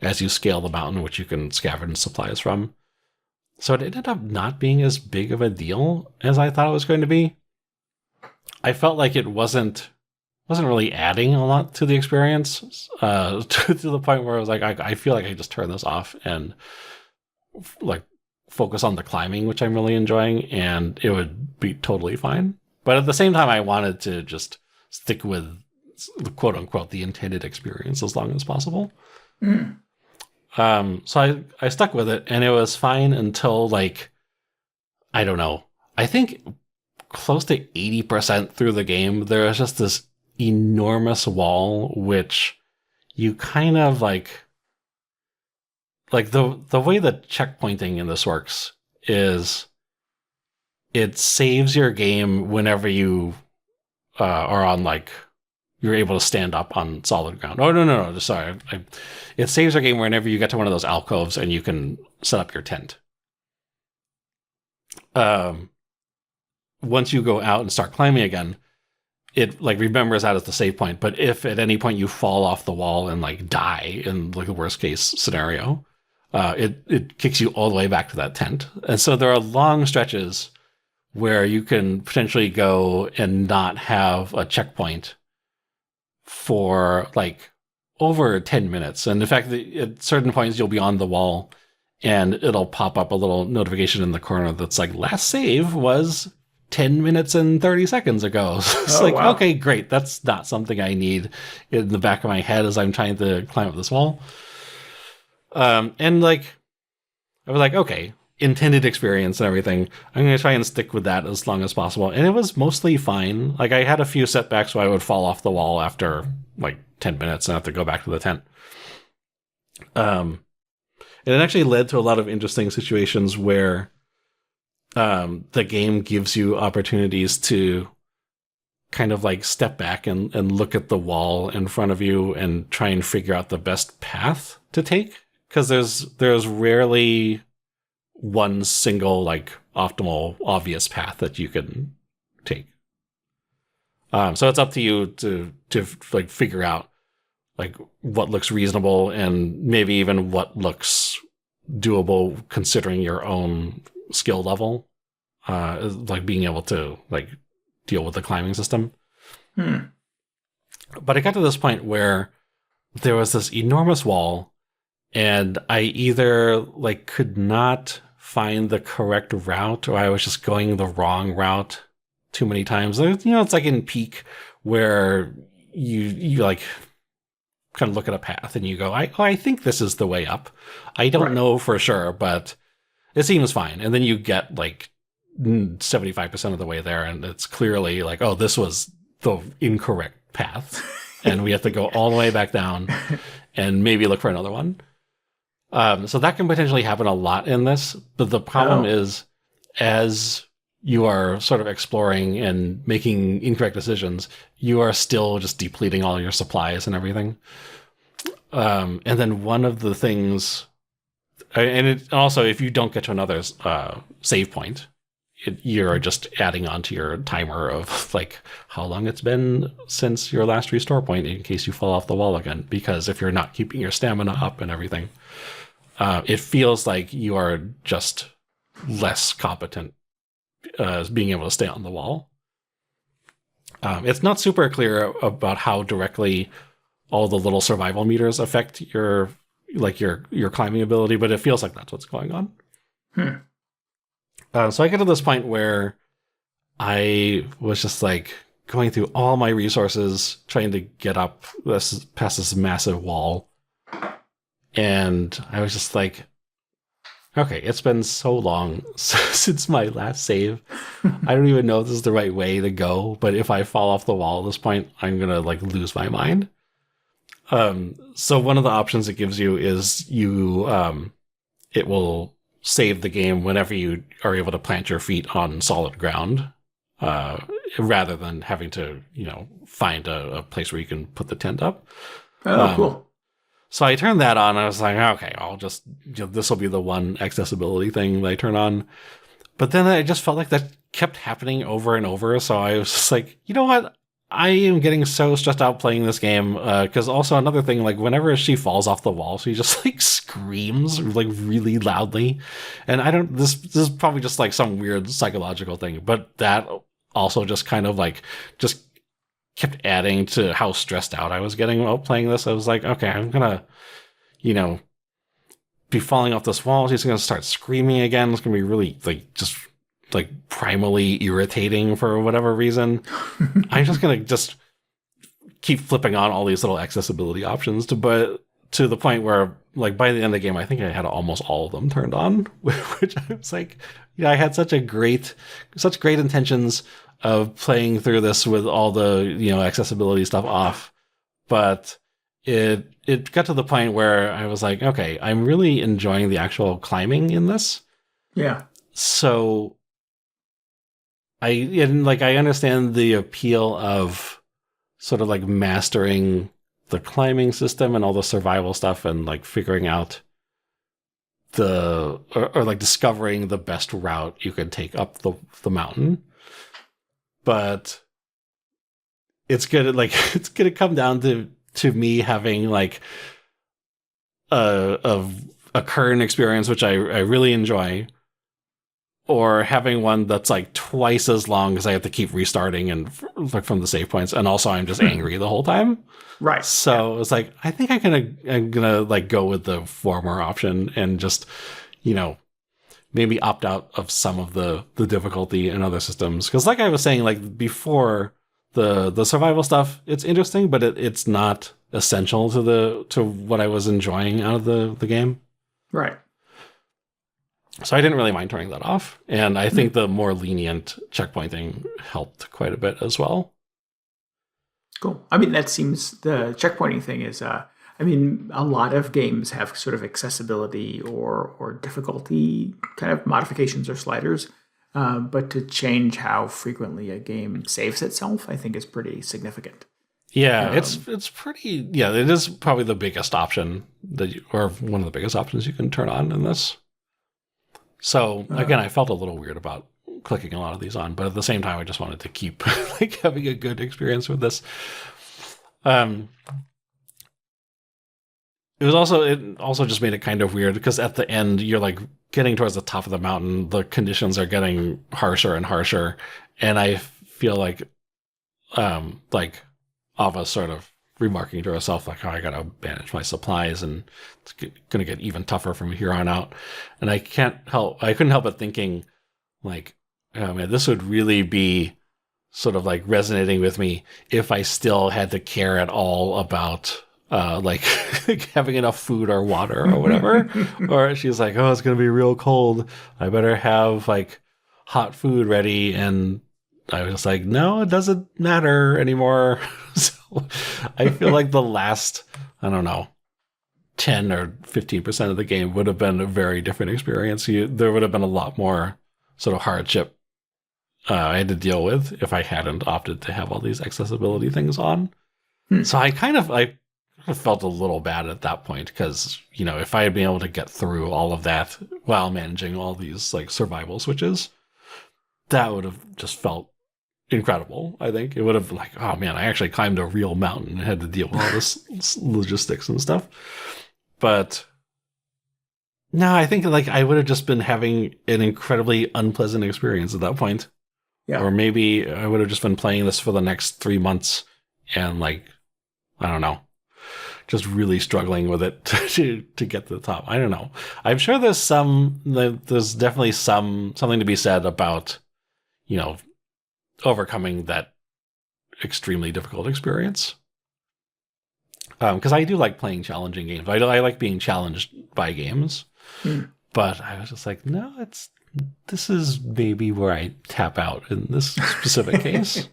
as you scale the mountain, which you can scavenge supplies from. So it ended up not being as big of a deal as I thought it was going to be. I felt like it wasn't really adding a lot to the experience to the point where I was like, I feel like I just turn this off and like focus on the climbing, which I'm really enjoying, and it would be totally fine. But at the same time, I wanted to just stick with the quote unquote the intended experience as long as possible. So I stuck with it, and it was fine until like, I don't know, I think close to 80% through the game, there was just this enormous wall, which you kind of like the way the checkpointing in this works is it saves your game whenever you are on like you're able to stand up on solid ground. Oh no, sorry. It saves your game whenever you get to one of those alcoves and you can set up your tent. Once you go out and start climbing again, it like remembers that as the save point. But if at any point you fall off the wall and like die in like the worst case scenario, it kicks you all the way back to that tent. And so there are long stretches where you can potentially go and not have a checkpoint for like over 10 minutes. And in fact, at certain points you'll be on the wall and it'll pop up a little notification in the corner that's like, last save was 10 minutes and 30 seconds ago. It's wow. Okay, great. That's not something I need in the back of my head as I'm trying to climb up this wall. And like, I was like, okay, intended experience and everything. I'm going to try and stick with that as long as possible. And it was mostly fine. Like I had a few setbacks where I would fall off the wall after like 10 minutes and have to go back to the tent. And it actually led to a lot of interesting situations where the game gives you opportunities to kind of like step back and look at the wall in front of you and try and figure out the best path to take. Because there's rarely one single like optimal obvious path that you can take. So it's up to you to like figure out like what looks reasonable and maybe even what looks doable considering your own skill level. Like being able to like deal with the climbing system. But I got to this point where there was this enormous wall and I either like could not find the correct route or I was just going the wrong route too many times. You know, it's like in Peak where you like kind of look at a path and you go, I think this is the way up. I don't know for sure, but it seems fine. And then you get like 75% of the way there and it's clearly like, oh, this was the incorrect path and we have to go all the way back down and maybe look for another one. So that can potentially happen a lot in this, but the problem is as you are sort of exploring and making incorrect decisions, you are still just depleting all your supplies and everything. And then one of the things, and it, also if you don't get to another save point, you're just adding on to your timer of like how long it's been since your last restore point in case you fall off the wall again. Because if you're not keeping your stamina up and everything, it feels like you are just less competent as being able to stay on the wall. It's not super clear about how directly all the little survival meters affect your climbing ability, but it feels like that's what's going on. So I get to this point where I was just like going through all my resources, trying to get up past this massive wall. And I was just like, okay, it's been so long since my last save. I don't even know if this is the right way to go, but if I fall off the wall at this point, I'm going to like lose my mind. So one of the options it gives you is it will save the game whenever you are able to plant your feet on solid ground, rather than having to, find a place where you can put the tent up. Oh, cool. So I turned that on. I was like, okay, I'll just, this will be the one accessibility thing that I turn on. But then I just felt like that kept happening over and over. So I was just like, you know what? I am getting so stressed out playing this game. Because also another thing, like whenever she falls off the wall, she just like screams like really loudly. And this is probably just like some weird psychological thing, but that also just kind of like just kept adding to how stressed out I was getting while playing this. I was like, okay, I'm gonna, be falling off this wall. She's gonna start screaming again. It's gonna be really just primally irritating for whatever reason. I'm just gonna just keep flipping on all these little accessibility options to the point where like by the end of the game, I think I had almost all of them turned on, which I was like, I had such great intentions of playing through this with all the, accessibility stuff off. But it got to the point where I was like, okay, I'm really enjoying the actual climbing in this. Yeah. So I understand the appeal of sort of like mastering the climbing system and all the survival stuff and like figuring out or like discovering the best route you can take up the mountain. But it's gonna come down to me having like a Cairn experience, which I really enjoy, or having one that's like twice as long because I have to keep restarting and like from the save points, and also I'm just angry the whole time. Right. So it's like I think I'm gonna like go with the former option and just maybe opt out of some of the difficulty in other systems. Because like I was saying, like before, the survival stuff, it's interesting, but it's not essential to what I was enjoying out of the game. Right. So I didn't really mind turning that off. And I think the more lenient checkpointing helped quite a bit as well. Cool. I mean, that seems the checkpointing thing is a lot of games have sort of accessibility or difficulty kind of modifications or sliders, but to change how frequently a game saves itself, I think is pretty significant. Yeah, it's pretty. Yeah, it is probably the biggest option or one of the biggest options you can turn on in this. So again, I felt a little weird about clicking a lot of these on, but at the same time, I just wanted to keep like having a good experience with this. It also just made it kind of weird because at the end you're like getting towards the top of the mountain, the conditions are getting harsher and harsher, and I feel like Ava sort of remarking to herself like, oh, I gotta manage my supplies and it's gonna get even tougher from here on out. And I couldn't help but thinking like, oh man, this would really be sort of like resonating with me if I still had to care at all about like having enough food or water or whatever. Or she's like, oh, it's gonna be real cold, I better have like hot food ready. And I was like, no, it doesn't matter anymore. So I feel like the last, I don't know, 10 or 15% of the game would have been a very different experience. There would have been a lot more sort of hardship I had to deal with if I hadn't opted to have all these accessibility things on. So I felt a little bad at that point because, if I had been able to get through all of that while managing all these like survival switches, that would have just felt incredible. I think it would have like, oh man, I actually climbed a real mountain and had to deal with all this logistics and stuff. But no, I think like I would have just been having an incredibly unpleasant experience at that point. Yeah. Or maybe I would have just been playing this for the next 3 months and like, I don't know, just really struggling with it to get to the top. I don't know. I'm sure there's definitely something to be said about, overcoming that extremely difficult experience. Because I do like playing challenging games. I like being challenged by games. But I was just like, no, this is maybe where I tap out in this specific case.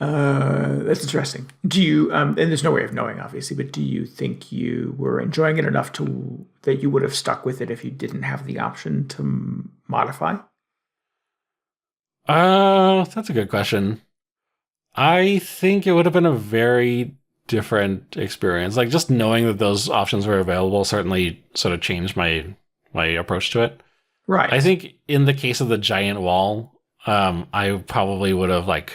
That's interesting. Do you, and there's no way of knowing, obviously, but do you think you were enjoying it enough that you would have stuck with it if you didn't have the option to modify? That's a good question. I think it would have been a very different experience. Like, just knowing that those options were available certainly sort of changed my approach to it. Right. I think in the case of the giant wall, I probably would have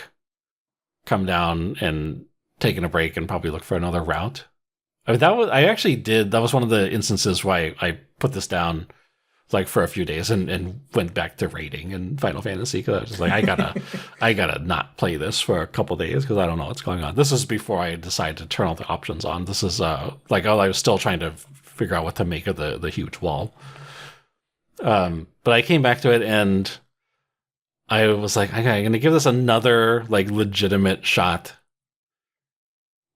come down and taken a break and probably look for another route. I mean, that was one of the instances why I put this down for a few days and went back to raiding in Final Fantasy, because I was just like, I gotta not play this for a couple days because I don't know what's going on. This is before I decided to turn all the options on. This is I was still trying to figure out what to make of the huge wall. But I came back to it and I was like, okay, I'm gonna give this another legitimate shot.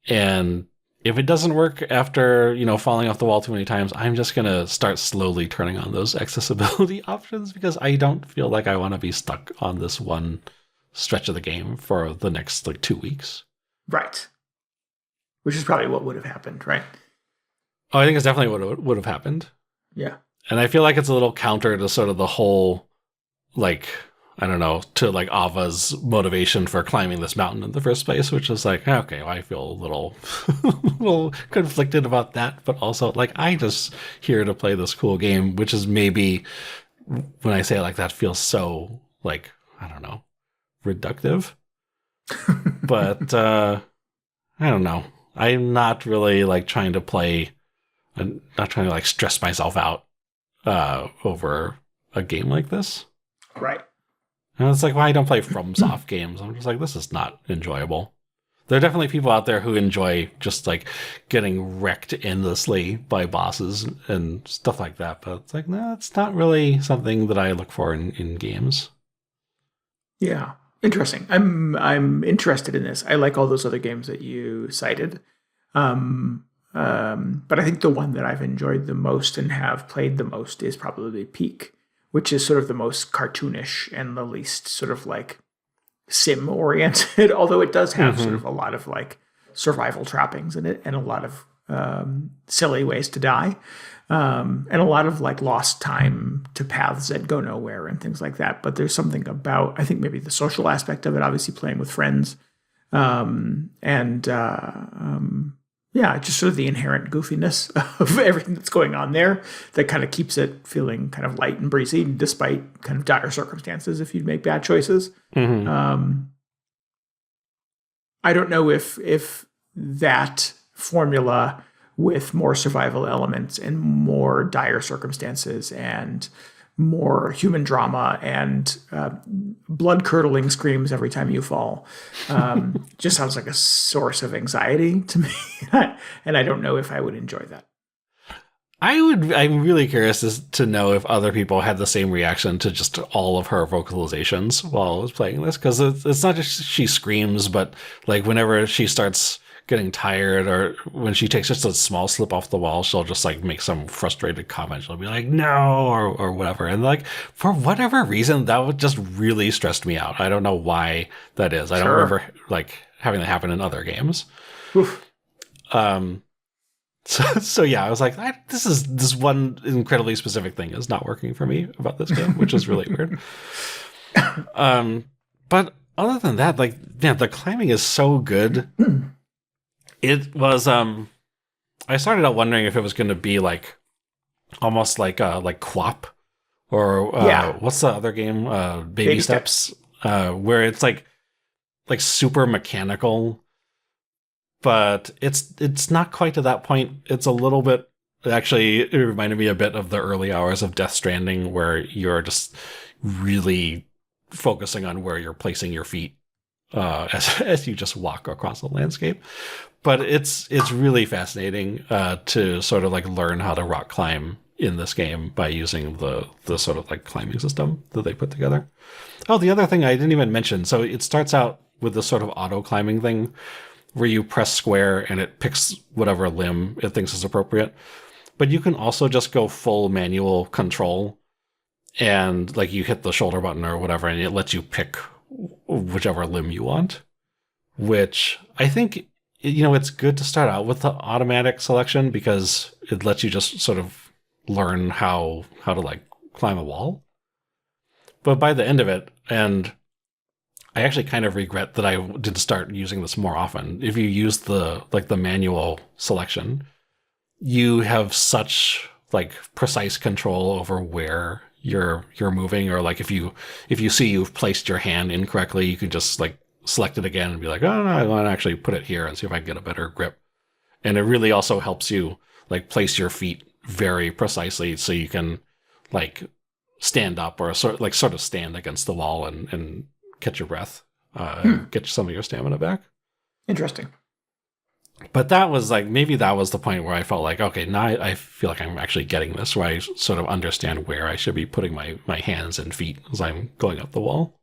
And if it doesn't work after, falling off the wall too many times, I'm just going to start slowly turning on those accessibility options, because I don't feel like I want to be stuck on this one stretch of the game for the next 2 weeks. Right. Which is probably what would have happened, right? Oh, I think it's definitely what would have happened. Yeah. And I feel like it's a little counter to sort of the whole, I don't know, to Ava's motivation for climbing this mountain in the first place, which is okay, well, I feel a little, little conflicted about that, but also I just here to play this cool game, which is maybe, when I say it like that, feels so I don't know, reductive. But I don't know. I'm not really trying to play. I'm not trying to stress myself out over a game like this. Right. And it's why I don't play FromSoft games. I'm just this is not enjoyable. There are definitely people out there who enjoy just getting wrecked endlessly by bosses and stuff like that. But it's no, it's not really something that I look for in games. Yeah. Interesting. I'm interested in this. I like all those other games that you cited. But I think the one that I've enjoyed the most and have played the most is probably Peak, which is sort of the most cartoonish and the least sort of sim oriented, although it does have sort of a lot of survival trappings in it and a lot of silly ways to die, and a lot of lost time to paths that go nowhere and things like that. But there's something about, I think, maybe the social aspect of it, obviously playing with friends, yeah, just sort of the inherent goofiness of everything that's going on there that kind of keeps it feeling kind of light and breezy, despite kind of dire circumstances if you'd make bad choices. I don't know if that formula with more survival elements and more dire circumstances and more human drama and blood-curdling screams every time you fall just sounds like a source of anxiety to me. And I don't know if I would enjoy that. I'm really curious to know if other people had the same reaction to just all of her vocalizations while I was playing this, because it's not just she screams, but whenever she starts getting tired or when she takes just a small slip off the wall, she'll just make some frustrated comment. She'll be no, or whatever. And for whatever reason, that would just really stress me out. I don't know why that is. I don't remember having that happen in other games. Oof. So yeah, I was this one incredibly specific thing is not working for me about this game, which is really weird. But other than that, the climbing is so good. It was, I started out wondering if it was going to be almost like QWOP or what's the other game? Baby Steps, where it's super mechanical, but it's not quite to that point. It's a little bit, actually, it reminded me a bit of the early hours of Death Stranding, where you're just really focusing on where you're placing your feet as you just walk across the landscape. But it's really fascinating to sort of like learn how to rock climb in this game by using the sort of like climbing system that they put together. Oh, the other thing I didn't even mention. So it starts out with this sort of auto climbing thing where you press square and it picks whatever limb it thinks is appropriate. But you can also just go full manual control and like you hit the shoulder button or whatever and it lets you pick whichever limb you want, which I think, it's good to start out with the automatic selection because it lets you just sort of learn how to like climb a wall. But by the end of it, and I actually kind of regret that I didn't start using this more often. If you use the manual selection, you have such like precise control over where you're moving, or like if you see you've placed your hand incorrectly, you can just like select it again and be like, oh no, I want to actually put it here and see if I can get a better grip. And it really also helps you like place your feet very precisely so you can like stand up or sort of stand against the wall and catch your breath, get some of your stamina back. Interesting. But that was like, maybe that was the point where I felt like, okay, now I feel like I'm actually getting this, where I sort of understand where I should be putting my hands and feet as I'm going up the wall.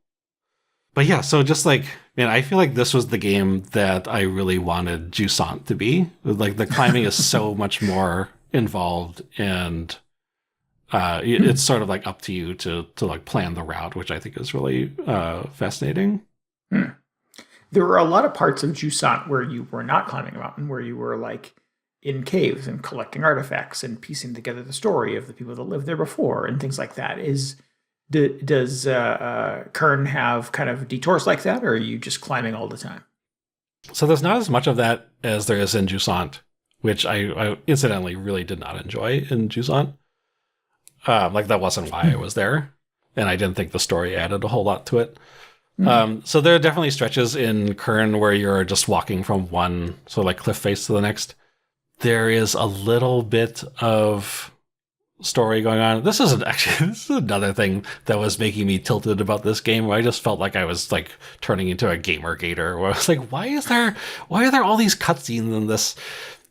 But yeah, so just like, man, I feel like this was the game that I really wanted Jusant to be. Like the climbing is so much more involved, and it's sort of like up to you to like plan the route, which I think is really fascinating. There were a lot of parts of Jusant where you were not climbing a mountain, where you were like in caves and collecting artifacts and piecing together the story of the people that lived there before and things like that. Does Cairn have kind of detours like that, or are you just climbing all the time? So there's not as much of that as there is in Jusant, which I incidentally really did not enjoy in Jusant. Like that wasn't why I was there, and I didn't think the story added a whole lot to it. So there are definitely stretches in Cairn where you're just walking from one sort of like cliff face to the next. There is a little bit of story going on. This is another thing that was making me tilted about this game, where I just felt like I was like turning into a gamer gator, where I was like, why are there all these cutscenes in this?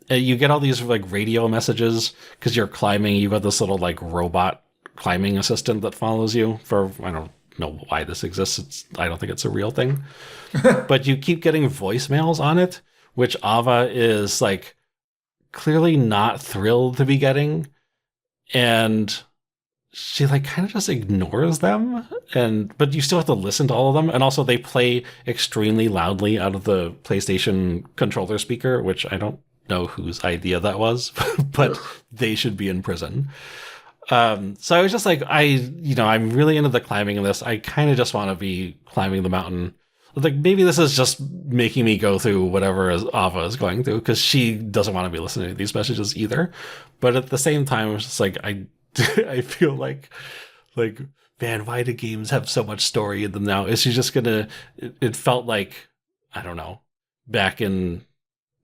You get all these like radio messages because you're climbing. You've got this little like robot climbing assistant that follows you for, I don't know why this exists. I don't think it's a real thing, but you keep getting voicemails on it, which Ava is like clearly not thrilled to be getting. And she like kind of just ignores them, but you still have to listen to all of them. And also they play extremely loudly out of the PlayStation controller speaker, which I don't know whose idea that was, but they should be in prison. So I was just like, I'm really into the climbing in this. I kind of just want to be climbing the mountain. Like maybe this is just making me go through whatever Ava is going through, because she doesn't want to be listening to these messages either. But at the same time, it's just like I feel like, man, why do games have so much story in them now? Is she just gonna? It felt like, I don't know, back in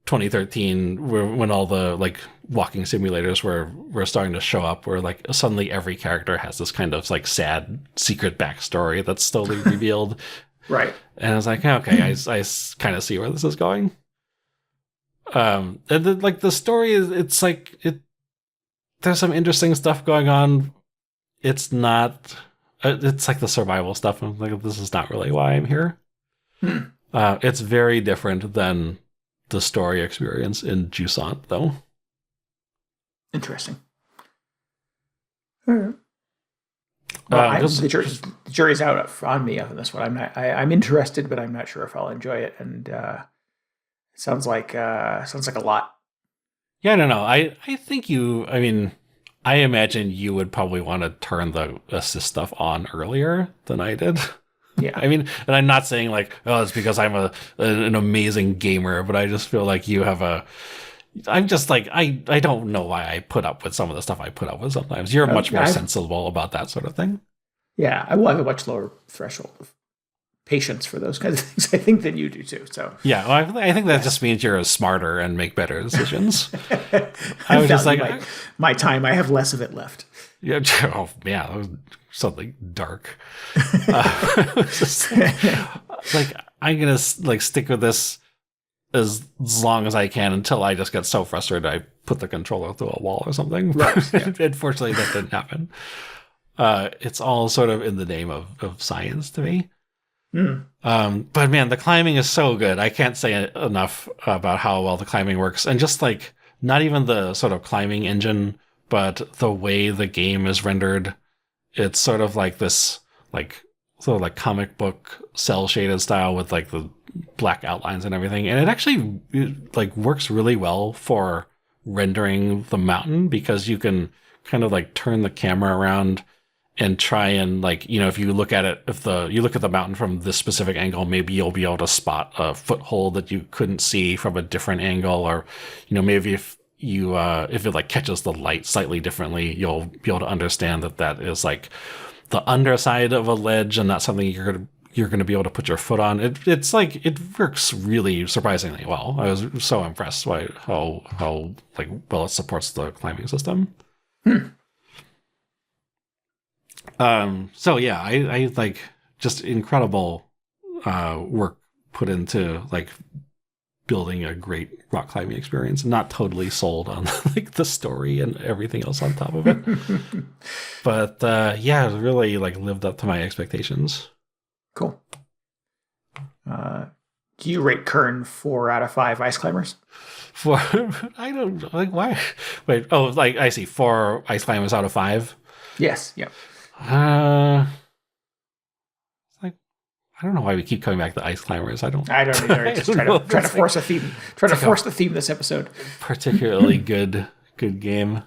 2013, when all the like walking simulators were starting to show up, where like suddenly every character has this kind of like sad secret backstory that's slowly revealed. Right. And I was like, okay, I kind of see where this is going. And then like the story is, it's like there's some interesting stuff going on. It's not, it's like the survival stuff. I'm like, this is not really why I'm here. It's very different than the story experience in Jusant, though. Interesting. All right. Well, the jury's out on me on this one. I'm interested, but I'm not sure if I'll enjoy it. And it sounds like a lot. Yeah, I don't know. I think I imagine you would probably want to turn the assist stuff on earlier than I did. Yeah. And I'm not saying like, oh, it's because I'm an amazing gamer, but I just feel like you have I'm just like, I don't know why I put up with some of the stuff I put up with sometimes. You're much more sensible about that sort of thing. Yeah, I will have a much lower threshold of patience for those kinds of things, I think, than you do too. So yeah, well, I think that just means you're smarter and make better decisions. I was just like, my time, I have less of it left. Yeah, oh yeah, that was something dark. Like I'm gonna like stick with this as long as I can until I just get so frustrated I put the controller through a wall or something. Right. Yeah. Unfortunately, that didn't happen. It's all sort of in the name of science to me. But man, the climbing is so good. I can't say enough about how well the climbing works. And just like, not even the sort of climbing engine, but the way the game is rendered. It's sort of like this, like, sort of like comic book cell shaded style with like the black outlines and everything. And it actually like works really well for rendering the mountain, because you can kind of like turn the camera around and try and like, you know, if you look at it, you look at the mountain from this specific angle, maybe you'll be able to spot a foothold that you couldn't see from a different angle, or, you know, maybe if it like catches the light slightly differently, you'll be able to understand that is like the underside of a ledge and not something you're gonna be able to put your foot on. It's like, it works really surprisingly well. I was so impressed by how like well it supports the climbing system. So yeah, I like just incredible work put into like building a great rock climbing experience. Not totally sold on like the story and everything else on top of it, but yeah, it really like lived up to my expectations. Cool. Do you rate Cairn 4 out of 5 ice climbers? For I don't like why. Wait, oh, like I see 4 ice climbers out of 5. Yes. Yep. Like I don't know why we keep coming back to ice climbers. I don't either. Just try to force a theme. Try to force the theme this episode. Particularly good game.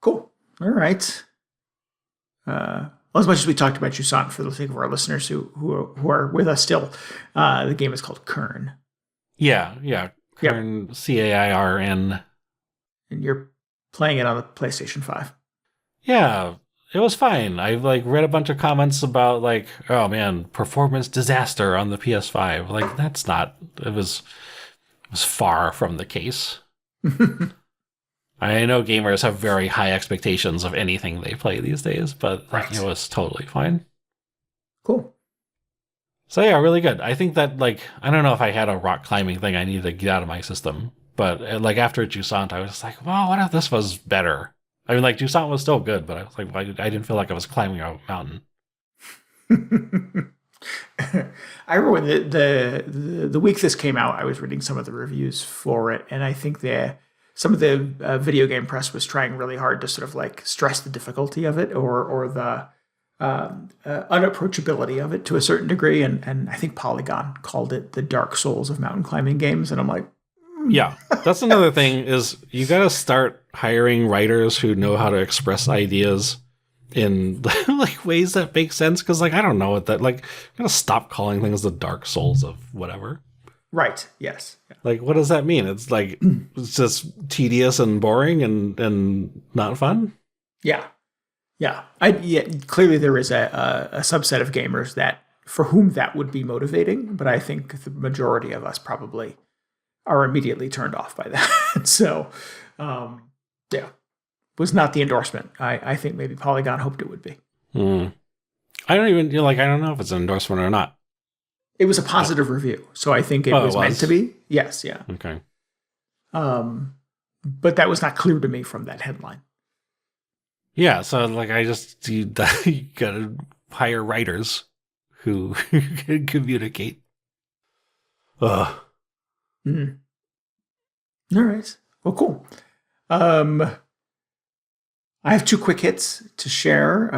Cool. All right. Well, as much as we talked about Jusant, for the sake of our listeners who are with us still, the game is called Cairn. Yeah. Cairn, Cairn. And you're playing it on the PlayStation 5. Yeah, it was fine. I like read a bunch of comments about like, oh man, performance disaster on the PS5. Like that's not. It was far from the case. I know gamers have very high expectations of anything they play these days, but right. It was totally fine. Cool. So yeah, really good. I think that like, I don't know if I had a rock climbing thing I needed to get out of my system, but like after Jusant, I was like, well, what if this was better? I mean, like Jusant was still good, but I was like, I didn't feel like I was climbing a mountain. I remember when the week this came out, I was reading some of the reviews for it, and I think some of the video game press was trying really hard to sort of like stress the difficulty of it or the unapproachability of it to a certain degree, and I think Polygon called it the Dark Souls of mountain climbing games, and I'm like, yeah, that's another thing is you got to start hiring writers who know how to express ideas in like ways that make sense. Cause like, I don't know what that, like, you got to stop calling things the Dark Souls of whatever. Right. Yes. Yeah. Like, what does that mean? It's like, it's just tedious and boring and not fun. Yeah. Yeah. Clearly there is a subset of gamers for whom that would be motivating, but I think the majority of us probably are immediately turned off by that. So, yeah, was not the endorsement. I think maybe Polygon hoped it would be. I don't know if it's an endorsement or not. It was a positive review, so I think it was meant to be. Yes, yeah. Okay. But that was not clear to me from that headline. Yeah, so like you gotta hire writers who can communicate. Ugh. All right. Well, cool. I have 2 quick hits to share.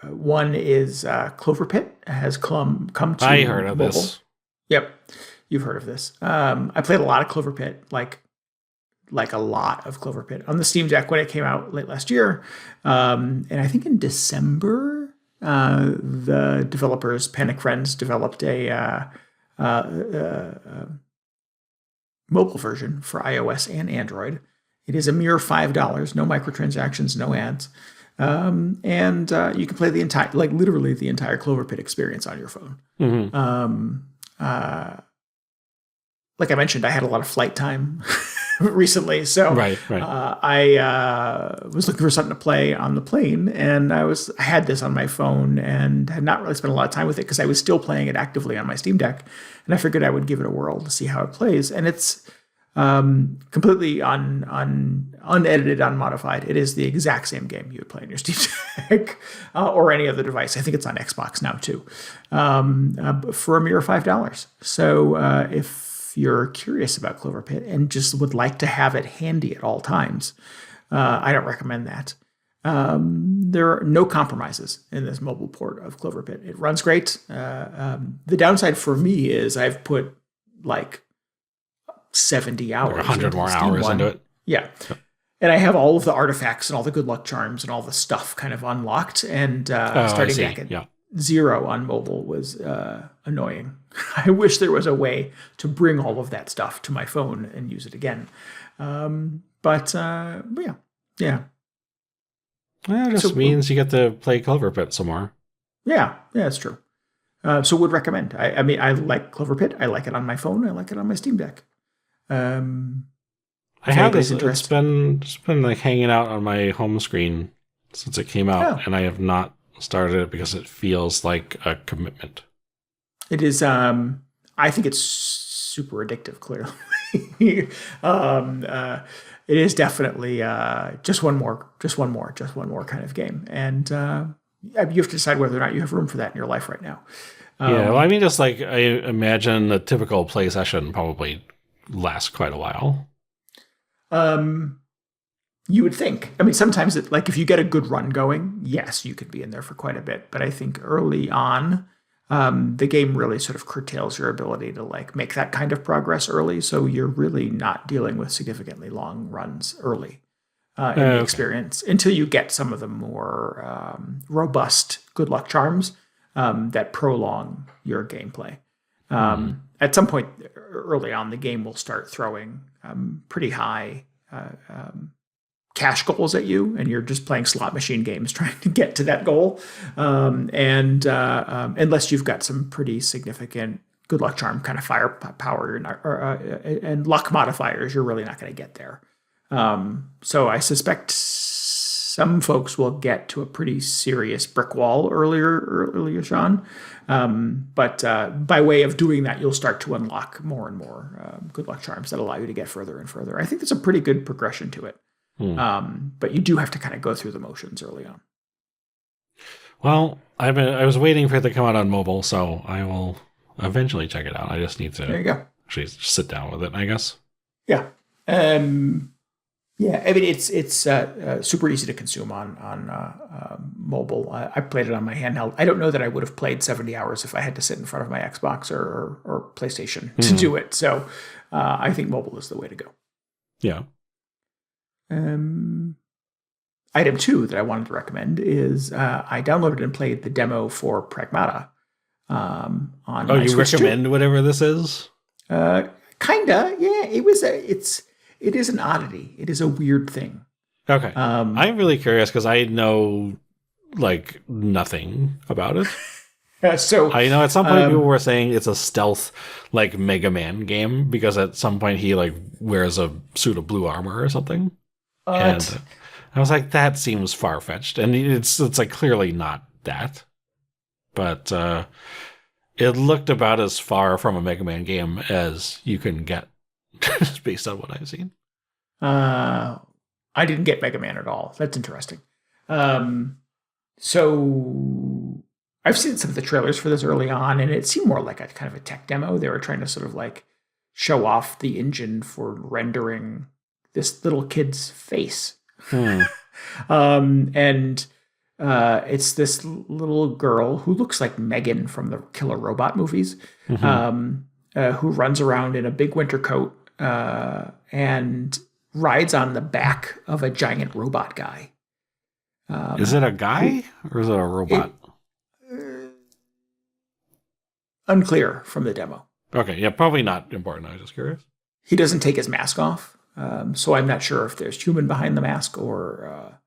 One is Cloverpit has come to I heard of mobile. this. Yep. You've heard of this. I played a lot of Cloverpit, like a lot of Cloverpit on the Steam Deck when it came out late last year. And I think in December, the developers, Panic Friends, developed a mobile version for iOS and Android. It is a mere $5, no microtransactions, no ads. And you can play literally the entire Cloverpit experience on your phone. Mm-hmm. Like I mentioned, I had a lot of flight time recently. So Right. I was looking for something to play on the plane, and I had this on my phone and had not really spent a lot of time with it because I was still playing it actively on my Steam Deck, and I figured I would give it a whirl to see how it plays. And it's completely unedited, unmodified. It is the exact same game you would play on your Steam Deck or any other device. I think it's on Xbox now too, for a mere $5. So if you're curious about Cloverpit and just would like to have it handy at all times, I don't recommend that. There are no compromises in this mobile port of Cloverpit. It runs great. The downside for me is I've put like 70 hours. 100 more hours into it. Yeah. And I have all of the artifacts and all the good luck charms and all the stuff kind of unlocked. And starting back at 0 on mobile was annoying. I wish there was a way to bring all of that stuff to my phone and use it again. But yeah. Well, it just means you get to play Cloverpit some more. Yeah, it's true. So would recommend. I mean, I like Cloverpit. I like it on my phone. I like it on my Steam Deck. I have this. It's been like hanging out on my home screen since it came out, and I have not started it because it feels like a commitment. It is. I think it's super addictive. Clearly, it is definitely just one more kind of game, and you have to decide whether or not you have room for that in your life right now. Well, I mean, just like I imagine a typical play session probably lasts quite a while. You would think. I mean, sometimes like if you get a good run going, yes, you could be in there for quite a bit. But I think early on, the game really sort of curtails your ability to like make that kind of progress early. So you're really not dealing with significantly long runs early in the experience until you get some of the more robust good luck charms that prolong your gameplay. At some point early on, the game will start throwing pretty high cash goals at you, and you're just playing slot machine games trying to get to that goal. And unless you've got some pretty significant good luck charm kind of firepower and luck modifiers, you're really not going to get there. So I suspect some folks will get to a pretty serious brick wall earlier, Sean. But by way of doing that, you'll start to unlock more and more good luck charms that allow you to get further and further. I think there's a pretty good progression to it. But you do have to kind of go through the motions early on. Well, I was waiting for it to come out on mobile, so I will eventually check it out. I just need to there you go. Actually sit down with it, I guess. Yeah. Yeah, I mean, it's super easy to consume on mobile. I played it on my handheld. I don't know that I would have played 70 hours if I had to sit in front of my Xbox or PlayStation to do it. So I think mobile is the way to go. Yeah. Item 2 that I wanted to recommend is I downloaded and played the demo for Pragmata on my you Switch recommend 2. Whatever this is? Kinda, yeah. It is an oddity. It is a weird thing. Okay. I'm really curious because I know like nothing about it. So I know at some point people were saying it's a stealth like Mega Man game because at some point he like wears a suit of blue armor or something. And I was like, that seems far-fetched. And it's like clearly not that. But it looked about as far from a Mega Man game as you can get. Just based on what I've seen. I didn't get Mega Man at all. That's interesting. So I've seen some of the trailers for this early on, and it seemed more like a kind of a tech demo. They were trying to sort of like show off the engine for rendering this little kid's face. And it's this little girl who looks like Megan from the Killer Robot movies, who runs around in a big winter coat and rides on the back of a giant robot guy. Is it a guy or is it a robot? Unclear from the demo. Okay, yeah, probably not important. I was just curious. He doesn't take his mask off, so I'm not sure if there's human behind the mask or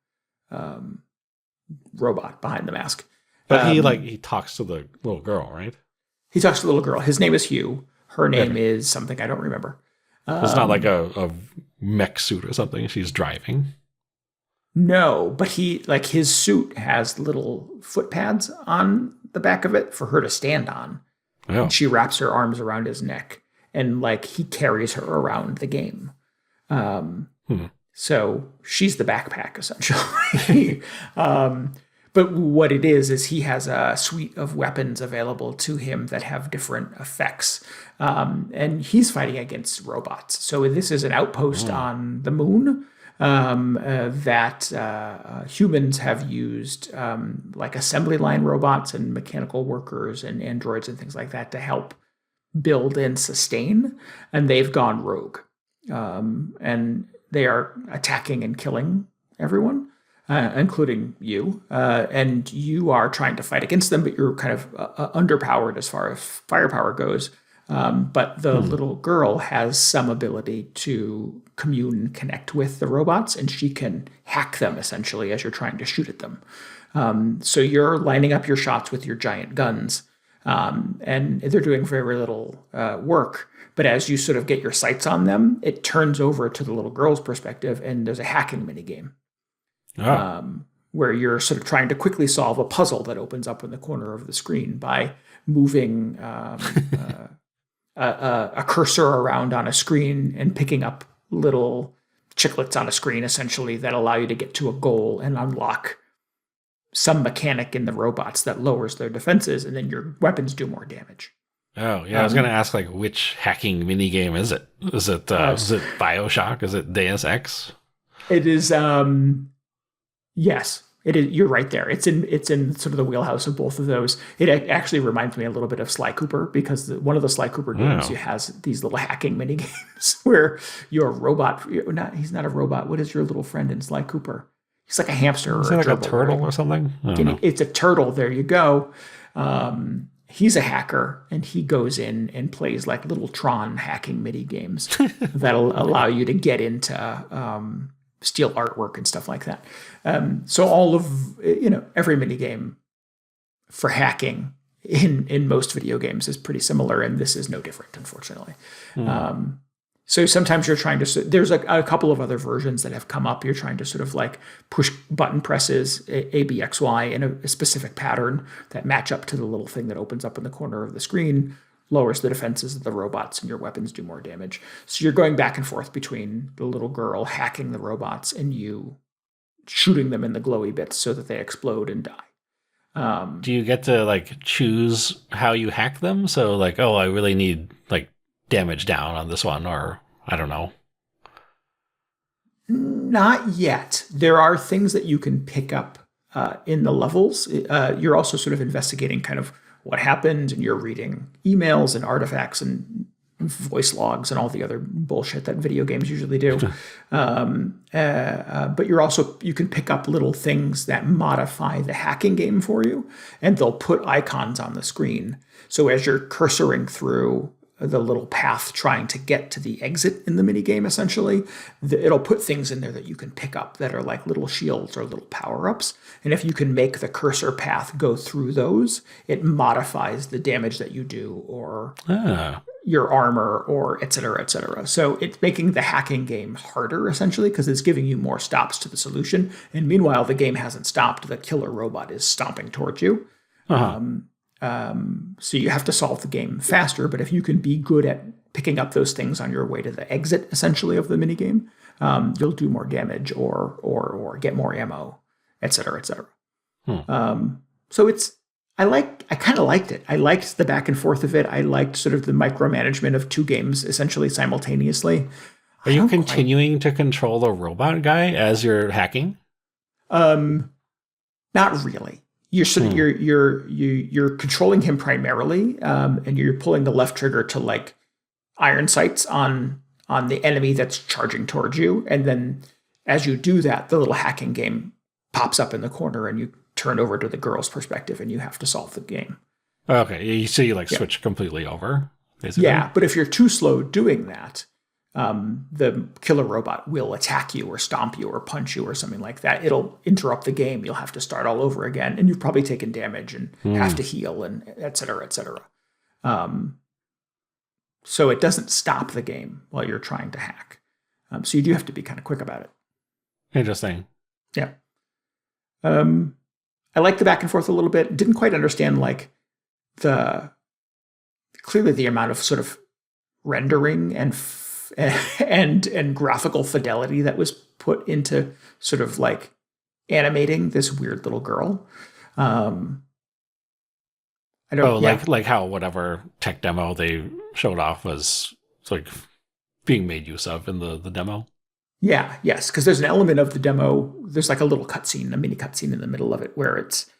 robot behind the mask. But he talks to the little girl, right? He talks to the little girl. His name is Hugh. Her name is something I don't remember. It's not like a mech suit or something. She's driving. No, but his suit has little foot pads on the back of it for her to stand on. Oh. And she wraps her arms around his neck, and like he carries her around the game. So she's the backpack essentially. But what it is he has a suite of weapons available to him that have different effects. And he's fighting against robots. So this is an outpost on the moon that humans have used, like assembly line robots and mechanical workers and androids and things like that to help build and sustain. And they've gone rogue. And they are attacking and killing everyone. Including you, and you are trying to fight against them, but you're kind of underpowered as far as firepower goes. But the little girl has some ability to commune and connect with the robots, and she can hack them essentially as you're trying to shoot at them. So you're lining up your shots with your giant guns, and they're doing very little work. But as you sort of get your sights on them, it turns over to the little girl's perspective, and there's a hacking minigame. Where you're sort of trying to quickly solve a puzzle that opens up in the corner of the screen by moving a cursor around on a screen and picking up little chiclets on a screen, essentially, that allow you to get to a goal and unlock some mechanic in the robots that lowers their defenses, and then your weapons do more damage. Oh, yeah. I was going to ask, like, which hacking minigame is it? Is it BioShock? Is it Deus Ex? It is... Yes, it is. You're right there. It's in sort of the wheelhouse of both of those. It actually reminds me a little bit of Sly Cooper, because one of the Sly Cooper games has these little hacking mini games where your robot. He's not a robot. What is your little friend in Sly Cooper? He's like a hamster is or it like a turtle or something. It's a turtle. There you go. He's a hacker, and he goes in and plays like little Tron hacking mini games that'll allow you to get into. Steal artwork and stuff like that. So all of, every mini game for hacking in most video games is pretty similar, and this is no different, unfortunately. So sometimes you're trying to, there's a couple of other versions that have come up. You're trying to sort of like push button presses, A, B, X, Y in a specific pattern that match up to the little thing that opens up in the corner of the screen, lowers the defenses of the robots, and your weapons do more damage. So you're going back and forth between the little girl hacking the robots and you shooting them in the glowy bits so that they explode and die. Do you get to like choose how you hack them? So like, oh, I really need like damage down on this one, or I don't know. Not yet. There are things that you can pick up in the levels. You're also sort of investigating kind of what happened, and you're reading emails and artifacts and voice logs and all the other bullshit that video games usually do. But you can pick up little things that modify the hacking game for you, and they'll put icons on the screen. So as you're cursoring through the little path trying to get to the exit in the minigame, essentially, it'll put things in there that you can pick up that are like little shields or little power-ups. And if you can make the cursor path go through those, it modifies the damage that you do or your armor or et cetera, et cetera. So it's making the hacking game harder, essentially, because it's giving you more stops to the solution. And meanwhile, the game hasn't stopped. The killer robot is stomping towards you. So you have to solve the game faster, but if you can be good at picking up those things on your way to the exit, essentially, of the minigame, you'll do more damage or get more ammo, et cetera, et cetera. So I kind of liked it. I liked the back and forth of it. I liked sort of the micromanagement of two games essentially simultaneously. Are you continuing to control the robot guy as you're hacking? Not really. You're sort of you're controlling him primarily, and you're pulling the left trigger to like iron sights on the enemy that's charging towards you, and then as you do that, the little hacking game pops up in the corner, and you turn over to the girl's perspective, and you have to solve the game. Okay, so you switch completely over, basically. Yeah, but if you're too slow doing that, the killer robot will attack you or stomp you or punch you or something like that. It'll interrupt the game. You'll have to start all over again, and you've probably taken damage and have to heal and et cetera, et cetera. So it doesn't stop the game while you're trying to hack. So you do have to be kind of quick about it. Interesting. Yeah. I like the back and forth a little bit. Didn't quite understand like clearly the amount of sort of rendering and graphical fidelity that was put into sort of like animating this weird little girl. I don't. Like how whatever tech demo they showed off was like being made use of in the demo. Yeah, yes, because there's an element of the demo. There's like a little cutscene, a mini cutscene in the middle of it, where it's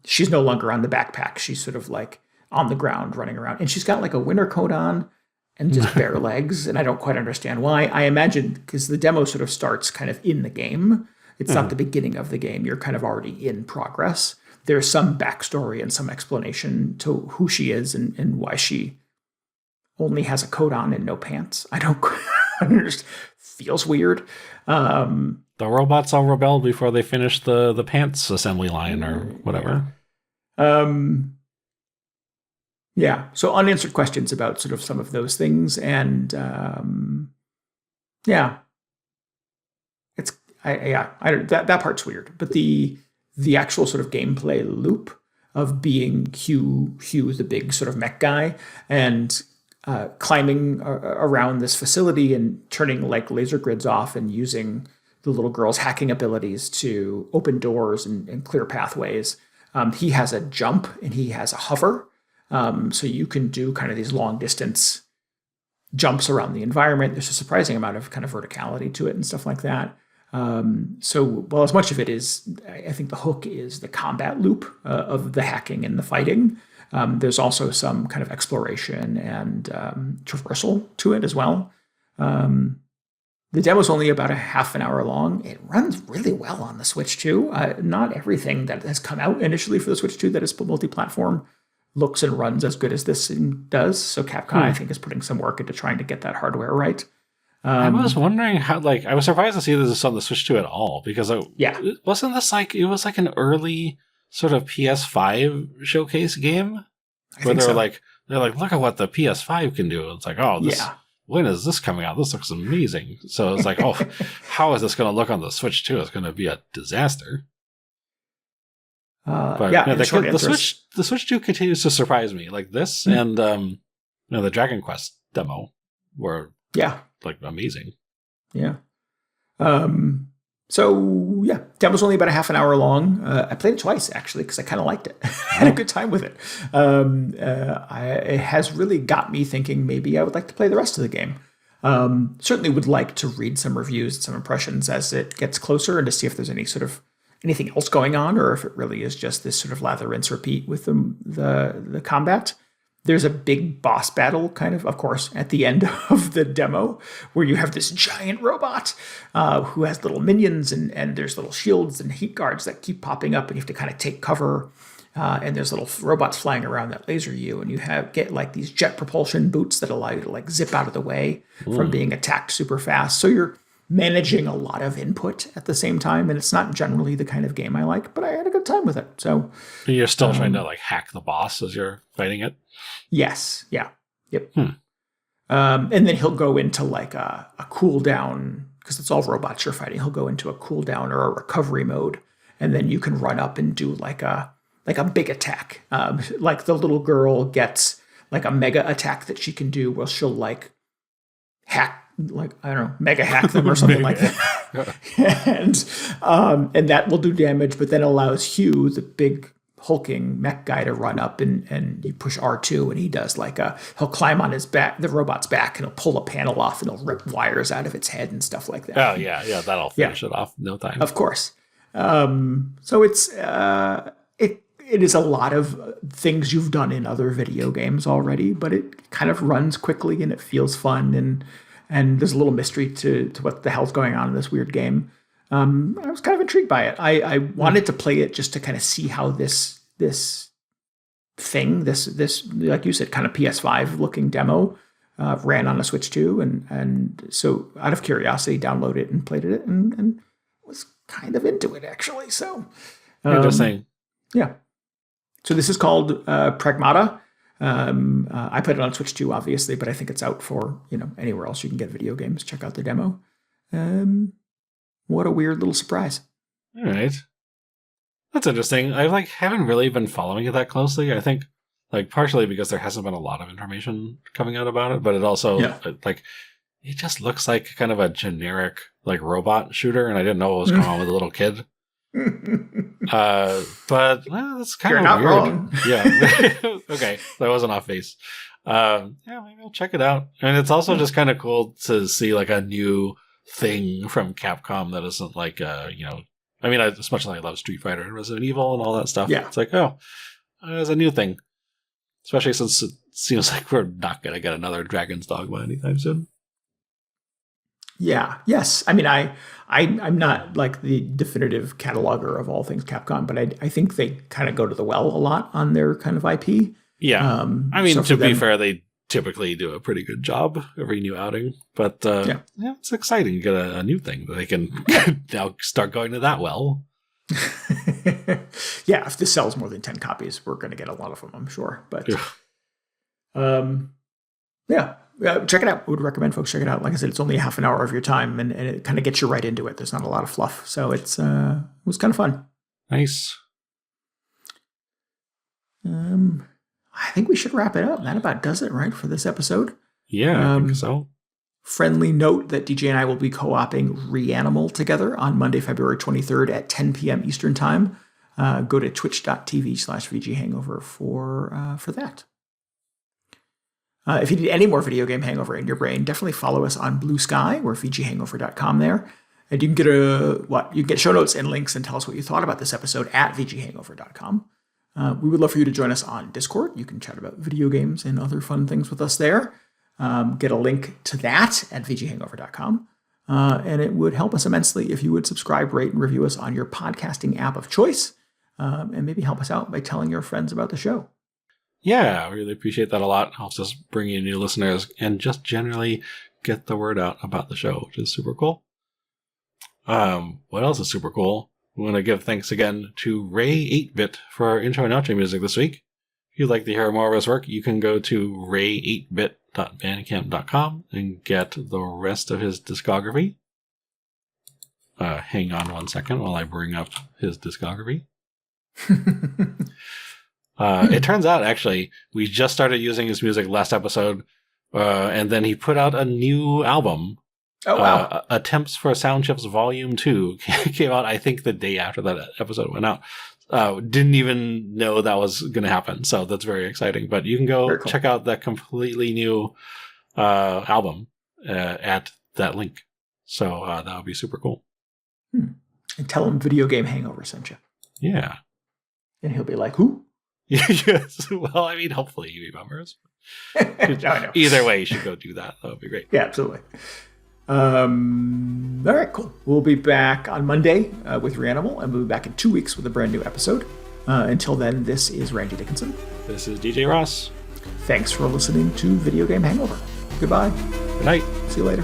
she's no longer on the backpack. She's sort of like on the ground, running around, and she's got like a winter coat on and just bare legs. And I don't quite understand why. I imagine because the demo sort of starts kind of in the game. It's not the beginning of the game. You're kind of already in progress. There's some backstory and some explanation to who she is and why she only has a coat on and no pants. I don't understand. Feels weird. The robots all rebelled before they finished the pants assembly line or whatever. Yeah. So unanswered questions about sort of some of those things. And yeah. That part's weird. But the actual sort of gameplay loop of being Hugh the big sort of mech guy, and climbing around this facility and turning like laser grids off and using the little girl's hacking abilities to open doors and clear pathways. He has a jump and he has a hover. So you can do kind of these long distance jumps around the environment. There's a surprising amount of kind of verticality to it and stuff like that. So as much of it is, I think the hook is the combat loop of the hacking and the fighting. There's also some kind of exploration and traversal to it as well. The demo's only about a half an hour long. It runs really well on the Switch 2. Not everything that has come out initially for the Switch 2 that is multi-platform looks and runs as good as this does. So Capcom, I think, is putting some work into trying to get that hardware right. I was wondering how, like, I was surprised to see this on the Switch 2 at all, because wasn't this like, it was like an early sort of PS5 showcase game? Where they're like, look at what the PS5 can do. It's like, when is this coming out? This looks amazing. So it's like, how is this going to look on the Switch 2? It's going to be a disaster. The Switch 2 continues to surprise me. Like this and the Dragon Quest demo were like amazing. Yeah. Demo's only about a half an hour long. I played it twice actually because I kind of liked it. I had a good time with it. It has really got me thinking maybe I would like to play the rest of the game. Certainly would like to read some reviews and some impressions as it gets closer and to see if there's anything else going on, or if it really is just this sort of lather, rinse, repeat with the combat. There's a big boss battle, of course, at the end of the demo, where you have this giant robot who has little minions, and there's little shields and heat guards that keep popping up, and you have to kind of take cover. And there's little robots flying around that laser you, and you get like these jet propulsion boots that allow you to like zip out of the way from being attacked super fast. So you're managing a lot of input at the same time, and it's not generally the kind of game I like, but I had a good time with it. So you're still trying to like hack the boss as you're fighting it? Yes. Yeah. Yep. And then he'll go into like a cooldown, because it's all robots you're fighting. He'll go into a cooldown or a recovery mode, and then you can run up and do like a big attack. Like the little girl gets like a mega attack that she can do where she'll like hack, like, I don't know, mega hack them or something like that. and that will do damage, but then allows Hugh, the big hulking mech guy, to run up and you push R2 and he does like he'll climb on his back, the robot's back, and he'll pull a panel off and he'll rip wires out of its head and stuff like that. Oh yeah. That'll finish it off in no time. Of course. So it's, it is a lot of things you've done in other video games already, but it kind of runs quickly and it feels fun, and there's a little mystery to what the hell's going on in this weird game. I was kind of intrigued by it. I wanted to play it just to kind of see how this thing, like you said, kind of PS5 looking demo ran on a Switch 2, and so out of curiosity, downloaded it and played it and was kind of into it actually. So interesting. Yeah. So this is called Pragmata. I put it on Switch too, obviously, but I think it's out for, anywhere else you can get video games. Check out the demo. What a weird little surprise. All right. That's interesting. I haven't really been following it that closely. I think partially because there hasn't been a lot of information coming out about it, but it also it just looks like kind of a generic robot shooter, and I didn't know what was going on with a little kid. But that's kind You're of not weird. wrong. Yeah. Okay, that wasn't off base. Maybe I'll check it out. And it's also just kind of cool to see a new thing from Capcom that isn't as much as I love Street Fighter and Resident Evil and all that stuff. Yeah. It's there's a new thing. Especially since it seems like we're not going to get another Dragon's Dogma anytime soon. Yeah. Yes. I mean, I'm not the definitive cataloger of all things Capcom, but I think they kind of go to the well a lot on their kind of IP. Yeah. To be fair, they typically do a pretty good job every new outing. But it's exciting to get a new thing that they can now start going to that well. Yeah, if this sells more than 10 copies, we're going to get a lot of them, I'm sure. But check it out. I would recommend folks check it out. Like I said, it's only a half an hour of your time, and it kind of gets you right into it. There's not a lot of fluff, so it was kind of fun. Nice. I think we should wrap it up. That about does it, right, for this episode? Yeah, I think so. Friendly note that DJ and I will be co-oping Reanimal together on Monday, February 23rd at 10 p.m. Eastern Time. Go to twitch.tv/VGHangover for that. If you need any more video game hangover in your brain, definitely follow us on Blue Sky. We're VGHangover.com there. And you can get you can get show notes and links and tell us what you thought about this episode at VGHangover.com. We would love for you to join us on Discord. You can chat about video games and other fun things with us there. Get a link to that at VGHangover.com. And it would help us immensely if you would subscribe, rate, and review us on your podcasting app of choice. And maybe help us out by telling your friends about the show. Yeah, I really appreciate that a lot. It helps us bring in new listeners and just generally get the word out about the show, which is super cool. What else is super cool? We want to give thanks again to Ray 8-Bit for our intro and outro music this week. If you'd like to hear more of his work, you can go to ray8bit.bandcamp.com and get the rest of his discography. Hang on one second while I bring up his discography. It turns out, actually, we just started using his music last episode, and then he put out a new album. Oh, wow. Attempts for Sound Chips Volume 2 came out, I think, the day after that episode went out. Didn't even know that was going to happen, so that's very exciting. But you can go check out that completely new album at that link. So that would be super cool. And tell him Video Game Hangover sent you. Yeah. And he'll be like, who? Yes. Well, I mean, hopefully he remembers. No. Either way, you should go do that. That would be great. Yeah, absolutely. All right, cool. We'll be back on Monday with Reanimal, and we'll be back in 2 weeks with a brand new episode. Until then, this is Randy Dickinson. This is DJ Ross. Thanks for listening to Video Game Hangover. Goodbye. Good night. See you later.